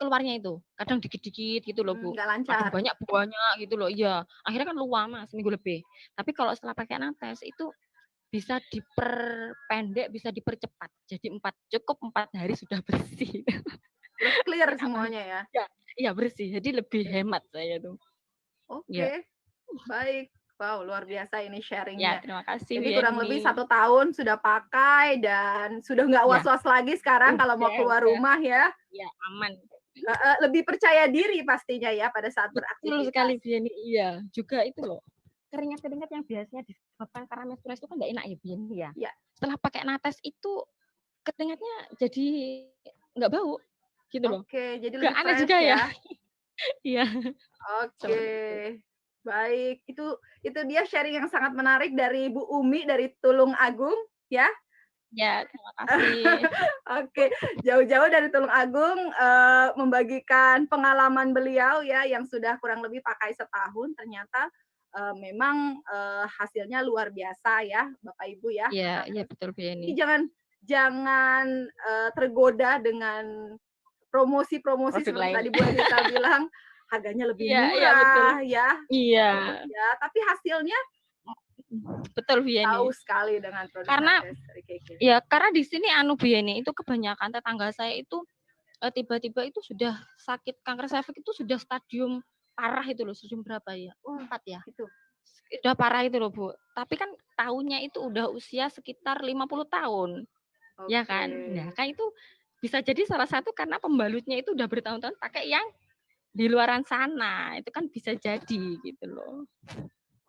E: keluarnya itu kadang dikit-dikit gitu loh Bu.
A: Nggak lancar.
E: Kadang banyak gitu loh. Iya. Akhirnya kan luar seminggu lebih. Tapi kalau setelah pakai nates itu bisa diperpendek, bisa dipercepat. Jadi 4 hari sudah bersih.
A: Terus clear
E: Aman.
A: semuanya ya.
E: Ya, iya bersih. Jadi lebih hemat saya tuh. Ya.
A: Oke, baik. Wow, luar biasa ini
E: Ya,
A: sharingnya.
E: terima kasih
A: Jadi kurang lebih
E: Yeni.
A: 1 tahun sudah pakai dan sudah nggak
E: Ya.
A: was-was lagi sekarang kalau mau keluar
E: Udah.
A: rumah ya.
E: Ya, aman.
A: Lebih percaya diri pastinya ya pada saat
E: Betul
A: beraktivitas.
E: sekali Yeni. Iya, juga itu loh. Keringat-keringat yang biasanya disebabkan karena menstruasi itu kan nggak enak ya Yeni ya.
A: Ya.
E: Setelah pakai Nates itu keringatnya jadi nggak bau gitu loh.
A: Oke, jadi
E: Nggak
A: lebih
E: aneh
A: fresh
E: juga ya.
A: ya.
E: Iya.
A: Oke, baik. Itu dia sharing yang sangat menarik dari Bu Umi dari Tulung Agung ya.
E: Ya, terima kasih.
A: Oke, jauh-jauh dari Tulung Agung membagikan pengalaman beliau ya yang sudah kurang lebih pakai setahun. Ternyata memang hasilnya luar biasa ya, Bapak Ibu ya.
E: Iya, iya betul Bu
A: Ini
E: Yeni.
A: jangan tergoda dengan promosi-promosi
E: Produk
A: seperti
E: lain.
A: tadi Bu Anita bilang harganya lebih
E: Iya, iya betul.
A: murah ya.
E: Iya.
A: Ya, tapi hasilnya
E: Betul Bu Yeni.
A: jauh sekali dengan produk
E: Karena
A: Nates dari KK.
E: ya karena di sini Bu Yeni itu kebanyakan tetangga saya itu tiba-tiba itu sudah sakit kanker serviks itu sudah stadium parah itu loh, stadium berapa ya? 4 ya.
A: Itu.
E: Udah parah itu loh Bu. Tapi kan tahunnya itu udah usia sekitar 50 tahun. Ya kan? Nah, kan itu bisa jadi salah satu karena pembalutnya itu udah bertahun-tahun pakai yang di luaran sana. Itu kan bisa jadi gitu loh.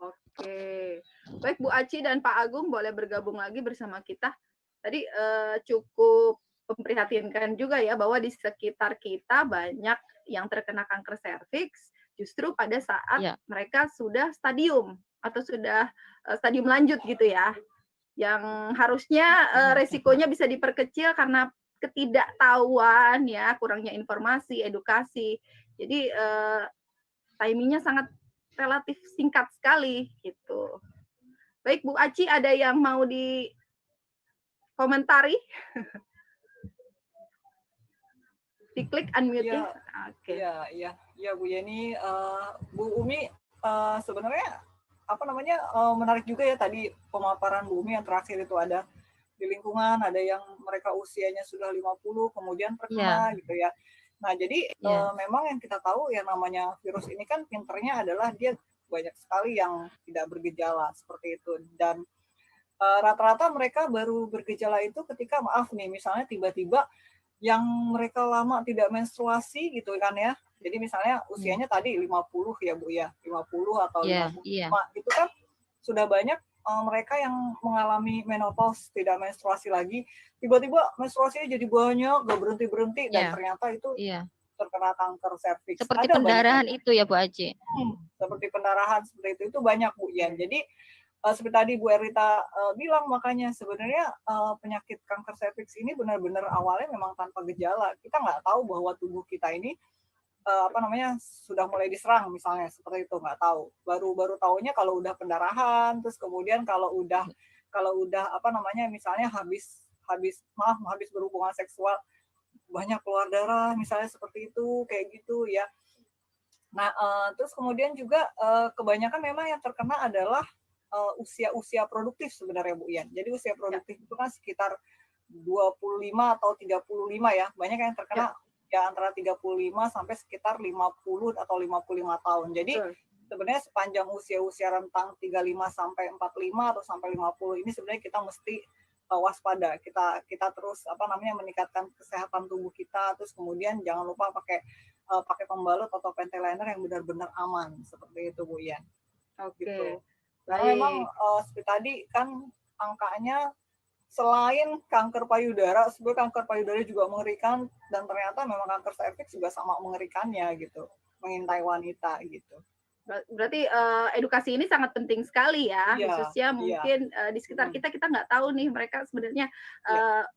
A: Oke. Baik Bu Aci dan Pak Agung boleh bergabung lagi bersama kita. Tadi cukup memprihatinkan juga ya bahwa di sekitar kita banyak yang terkena kanker serviks justru pada saat mereka sudah stadium atau sudah stadium lanjut gitu ya. Yang harusnya resikonya bisa diperkecil karena ketidaktahuan ya, kurangnya informasi, edukasi. Jadi timingnya sangat relatif singkat sekali gitu. Baik Bu Aci, ada yang mau dikomentari? Diklik unmute.
D: Ya,
A: Oke.
D: Ya Bu Yeni, Bu Umi sebenarnya menarik juga ya tadi pemaparan Bu Umi yang terakhir itu ada di lingkungan, ada yang mereka usianya sudah 50 kemudian terkena gitu ya. Nah, jadi memang yang kita tahu yang namanya virus ini kan pinternya adalah dia banyak sekali yang tidak bergejala seperti itu. Dan rata-rata mereka baru bergejala itu ketika misalnya tiba-tiba yang mereka lama tidak menstruasi gitu kan ya. Jadi misalnya usianya tadi 50 ya Bu ya, 50 atau 55 itu kan sudah banyak mereka yang mengalami menopause, tidak menstruasi lagi, tiba-tiba menstruasinya jadi banyak, gak berhenti-berhenti, dan ternyata itu terkena kanker serviks.
E: Seperti pendarahan itu ya Bu Aci?
D: Seperti pendarahan, seperti itu banyak Bu ya. Jadi seperti tadi Bu Erlita bilang, makanya sebenarnya penyakit kanker serviks ini benar-benar awalnya memang tanpa gejala. Kita nggak tahu bahwa tubuh kita ini sudah mulai diserang misalnya seperti itu, nggak tahu, baru tahunya kalau udah pendarahan, terus kemudian kalau udah misalnya habis berhubungan seksual banyak keluar darah misalnya seperti itu, kayak gitu ya. Nah terus kemudian juga kebanyakan memang yang terkena adalah usia produktif sebenarnya Bu Ian. Jadi usia produktif itu kan sekitar 25 atau 35 ya, banyak yang terkena ya antara 35 sampai sekitar 50 atau 55 tahun. Jadi sebenarnya sepanjang usia rentang 35 sampai 45 atau sampai 50 ini sebenarnya kita mesti waspada. Kita terus meningkatkan kesehatan tubuh kita, terus kemudian jangan lupa pakai pembalut atau panty-liner yang benar-benar aman seperti itu Bu Ian.
A: Oke.
D: Gitu. Karena memang seperti tadi kan angkanya selain kanker payudara, sebenarnya kanker payudara juga mengerikan, dan ternyata memang kanker serviks juga sama mengerikannya gitu, mengintai wanita gitu.
A: Berarti edukasi ini sangat penting sekali ya, khususnya mungkin di sekitar kita nggak tahu nih mereka sebenarnya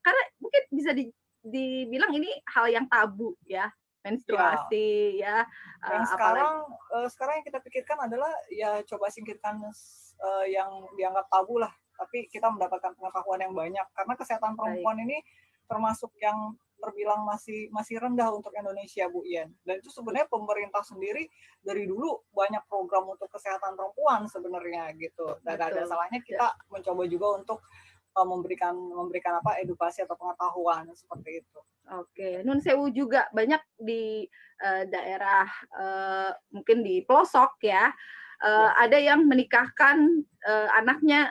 A: karena mungkin bisa dibilang ini hal yang tabu ya, menstruasi ya.
D: Dan sekarang yang kita pikirkan adalah ya coba singkirkan yang dianggap tabu lah. Tapi kita mendapatkan pengetahuan yang banyak karena kesehatan perempuan ini termasuk yang terbilang masih rendah untuk Indonesia, Bu Ian. Dan itu sebenarnya pemerintah sendiri dari dulu banyak program untuk kesehatan perempuan sebenarnya gitu. Dan ada salahnya kita mencoba juga untuk memberikan edukasi atau pengetahuan seperti itu.
A: Oke, Nun Sewu juga banyak di daerah mungkin di pelosok ya. Ada yang menikahkan anaknya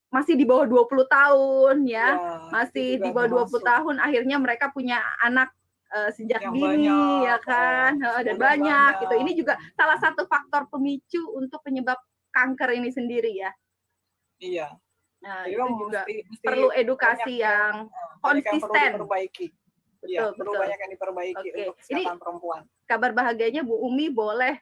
A: masih di bawah 20 tahun ya, masih di bawah 20 tahun, akhirnya mereka punya anak sejak dini banyak, ya kan, dan banyak gitu. Ini juga salah satu faktor pemicu untuk penyebab kanker ini sendiri ya.
D: Iya.
A: Nah, itu juga perlu edukasi yang konsisten.
D: Iya, perlu banyak yang diperbaiki untuk kesehatan perempuan.
A: Kabar bahagianya Bu Umi boleh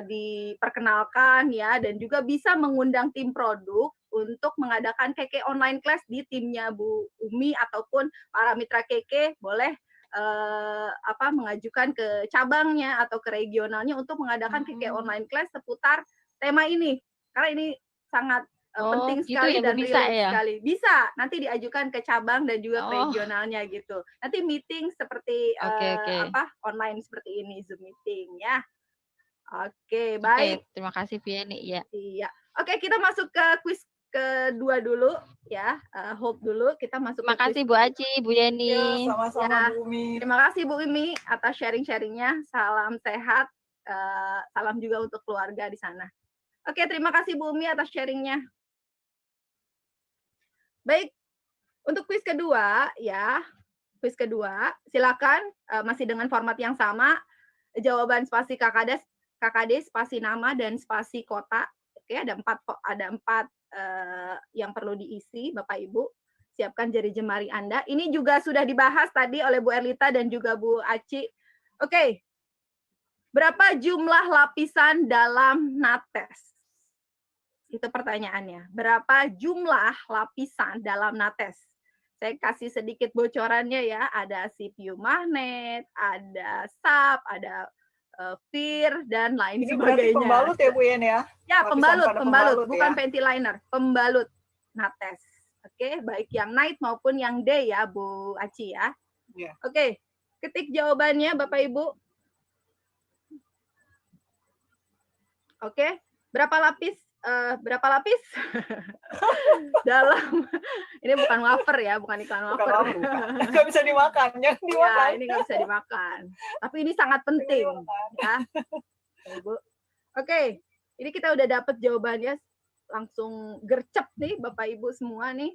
A: diperkenalkan ya, dan juga bisa mengundang tim produk untuk mengadakan KK online class di timnya Bu Umi ataupun para mitra KK boleh mengajukan ke cabangnya atau ke regionalnya untuk mengadakan KK online class seputar tema ini, karena ini sangat penting
E: gitu
A: sekali
E: ya,
A: dan
E: bisa
A: real
E: ya?
A: sekali. Bisa, nanti diajukan ke cabang dan juga ke regionalnya gitu. Nanti meeting seperti online seperti ini, Zoom meeting ya. Oke, baik.
E: Terima kasih Vieni ya.
A: Iya. Oke, kita masuk ke kuis kedua dulu ya. Hold dulu, kita masuk
E: Terima
A: ke
E: kasih
A: kuis.
E: Bu Aci, Bu Yeni.
D: Ya, sama-sama Bu Umi.
A: Terima kasih Bu Umi atas sharing-sharingnya. Salam sehat. Salam juga untuk keluarga di sana. Oke, terima kasih Bu Umi atas sharingnya. Baik, untuk kuis kedua ya, kuis kedua, silakan masih dengan format yang sama, jawaban spasi KKD, spasi nama dan spasi kota. Oke, ada empat yang perlu diisi, Bapak Ibu. Siapkan jari jemari Anda. Ini juga sudah dibahas tadi oleh Bu Erlita dan juga Bu Aci. Oke, berapa jumlah lapisan dalam nates? Itu pertanyaannya. Berapa jumlah lapisan dalam nates? Saya kasih sedikit bocorannya ya. Ada CPU magnet, ada SAP, ada FIR, dan lain
D: ini
A: sebagainya.
D: Ini pembalut ya Bu Yen ya?
A: Ya, pembalut, bukan ventiliner. Pembalut nates. Oke, baik yang night maupun yang day ya Bu Aci ya.
D: Yeah.
A: Oke, ketik jawabannya Bapak Ibu. Oke, berapa lapis dalam, ini bukan wafer ya, bukan iklan wafer.
D: Nggak bisa dimakan, jangan dimakan.
A: Ya, ini nggak bisa dimakan. Tapi ini sangat penting ya, Ibu. Oke, ini kita udah dapat jawabannya, langsung gercep nih Bapak Ibu semua nih.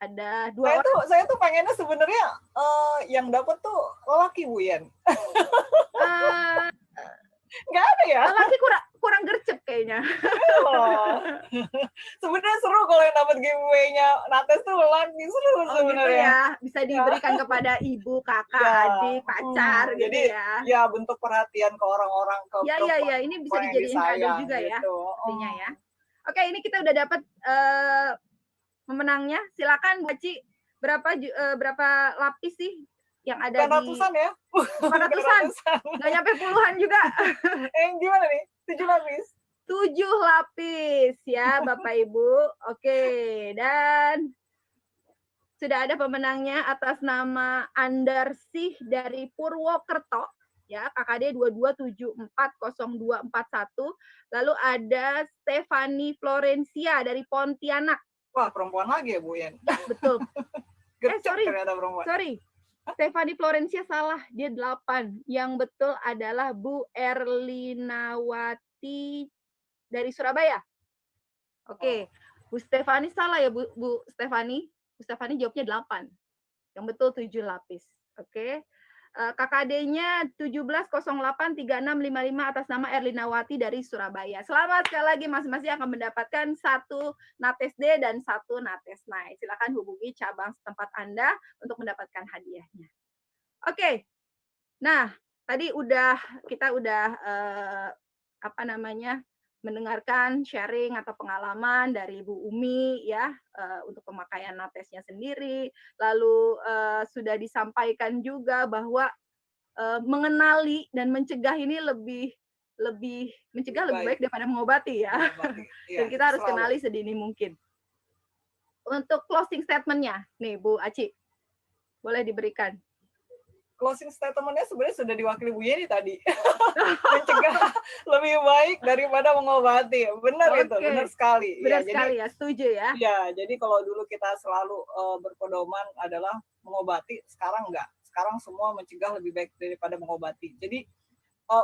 A: Ada dua orang.
D: Saya tuh pengennya sebenarnya yang dapat tuh lelaki Bu Yen. Nggak ada ya?
A: Lelaki kurang gercep kayaknya.
D: Sebenarnya seru kalau yang dapat giveaway-nya nates tuh lelaki, seru sebenarnya.
A: Gitu ya, bisa diberikan kepada ibu, kakak, adik, pacar gitu ya.
D: Ya, bentuk perhatian ke orang-orang, ke perempuan.
A: Ya, ini bisa dijadiin kado juga gitu. Ya, artinya ya. Oke, ini kita udah dapat pemenangnya. Silakan Bu Aci, berapa lapis sih yang ada
D: bukan ratusan ya?
A: Bukan ratusan. Nggak nyampe puluhan juga.
D: Gimana nih? 7 lapis?
A: 7 lapis ya Bapak Ibu. Oke, dan sudah ada pemenangnya atas nama Andarsih dari Purwokerto ya, KKD 22740241. Lalu ada Stefani Florencia dari Pontianak.
D: Wah, perempuan lagi ya Bu Yen?
A: Betul.
D: Sorry.
A: Stefani Florencia salah, dia 8. Yang betul adalah Bu Erlinawati dari Surabaya. Oke. Bu Stefani salah ya Bu Stefani. Bu Stefani jawabnya 8. Yang betul 7 lapis. Oke. KKD-nya 17083655 atas nama Erlinawati dari Surabaya. Selamat sekali lagi masing-masing akan mendapatkan 1 nates D dan 1 nates night. Silakan hubungi cabang setempat Anda untuk mendapatkan hadiahnya. Oke. Nah, tadi kita udah mendengarkan sharing atau pengalaman dari Bu Umi ya, untuk pemakaian natesnya sendiri. Lalu sudah disampaikan juga bahwa mengenali dan mencegah ini lebih baik daripada mengobati ya. Dan kita harus kenali sedini mungkin. Untuk closing statement-nya nih Bu Aci, boleh diberikan.
D: closing statement-nya sebenarnya sudah diwakili Bu Yeni tadi. Mencegah lebih baik daripada mengobati. Benar itu, benar sekali.
A: Benar sekali ya, setuju ya.
D: Ya, jadi kalau dulu kita selalu berpedoman adalah mengobati, sekarang enggak. Sekarang semua mencegah lebih baik daripada mengobati. Jadi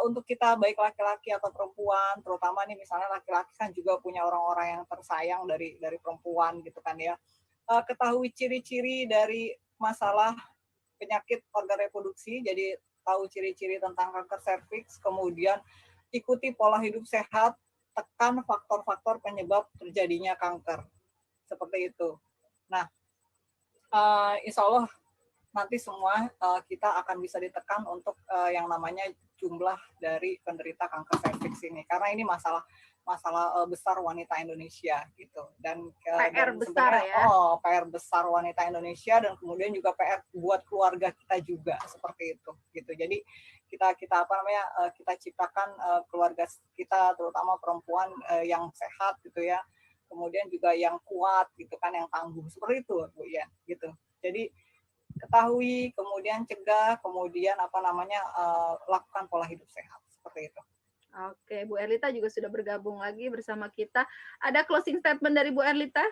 D: untuk kita baik laki-laki atau perempuan, terutama nih misalnya laki-laki kan juga punya orang-orang yang tersayang dari perempuan gitu kan ya. Ketahui ciri-ciri dari masalah penyakit organ reproduksi, jadi tahu ciri-ciri tentang kanker serviks, kemudian ikuti pola hidup sehat, tekan faktor-faktor penyebab terjadinya kanker. Seperti itu. Nah, insya Allah nanti semua kita akan bisa ditekan untuk yang namanya jumlah dari penderita kanker serviks ini. Karena ini masalah besar wanita Indonesia gitu, dan
A: PR besar ya.
D: PR besar wanita Indonesia, dan kemudian juga PR buat keluarga kita juga seperti itu gitu. Jadi kita kita ciptakan keluarga kita, terutama perempuan yang sehat gitu ya, kemudian juga yang kuat gitu kan, yang tangguh seperti itu Bu ya gitu. Jadi ketahui, kemudian cegah, kemudian lakukan pola hidup sehat seperti itu.
A: Oke, Bu Erlita juga sudah bergabung lagi bersama kita. Ada closing statement dari Bu Erlita?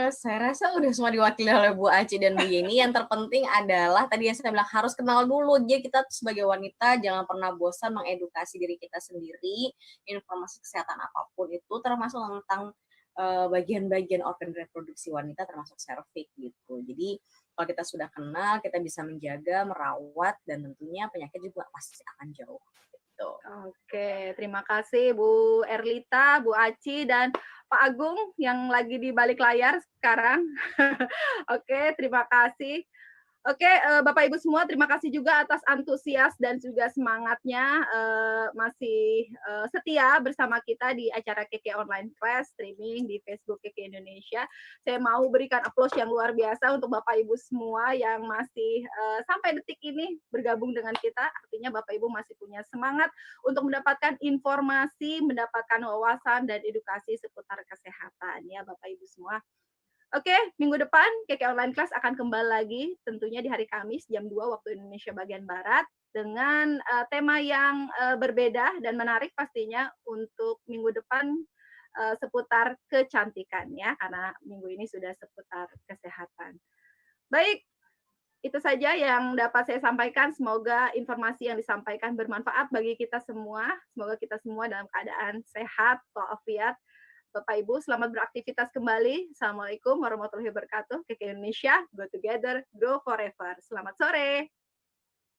C: Saya rasa udah semua diwakili oleh Bu Aci dan Bu Yeni. Yang terpenting adalah tadi yang saya bilang, harus kenal dulu. Jadi kita sebagai wanita jangan pernah bosan mengedukasi diri kita sendiri. Informasi kesehatan apapun itu, termasuk tentang bagian-bagian organ reproduksi wanita, termasuk serviks gitu. Jadi kalau kita sudah kenal, kita bisa menjaga, merawat, dan tentunya penyakit juga pasti akan jauh.
A: Oke, terima kasih Bu Erlita, Bu Aci, dan Pak Agung yang lagi di balik layar sekarang. Oke, terima kasih. Oke, Bapak Ibu semua, terima kasih juga atas antusias dan juga semangatnya masih setia bersama kita di acara KK Online Class streaming di Facebook KK Indonesia. Saya mau berikan aplaus yang luar biasa untuk Bapak Ibu semua yang masih sampai detik ini bergabung dengan kita. Artinya Bapak Ibu masih punya semangat untuk mendapatkan informasi, mendapatkan wawasan dan edukasi seputar kesehatan ya Bapak Ibu semua. Oke, minggu depan KK Online Class akan kembali lagi tentunya di hari Kamis jam 2 waktu Indonesia bagian Barat dengan tema yang berbeda dan menarik pastinya untuk minggu depan seputar kecantikan ya, karena minggu ini sudah seputar kesehatan. Baik, itu saja yang dapat saya sampaikan. Semoga informasi yang disampaikan bermanfaat bagi kita semua. Semoga kita semua dalam keadaan sehat, walafiat. Bapak Ibu, selamat beraktivitas kembali. Assalamualaikum warahmatullahi wabarakatuh. KK Indonesia, go together, grow forever. Selamat sore.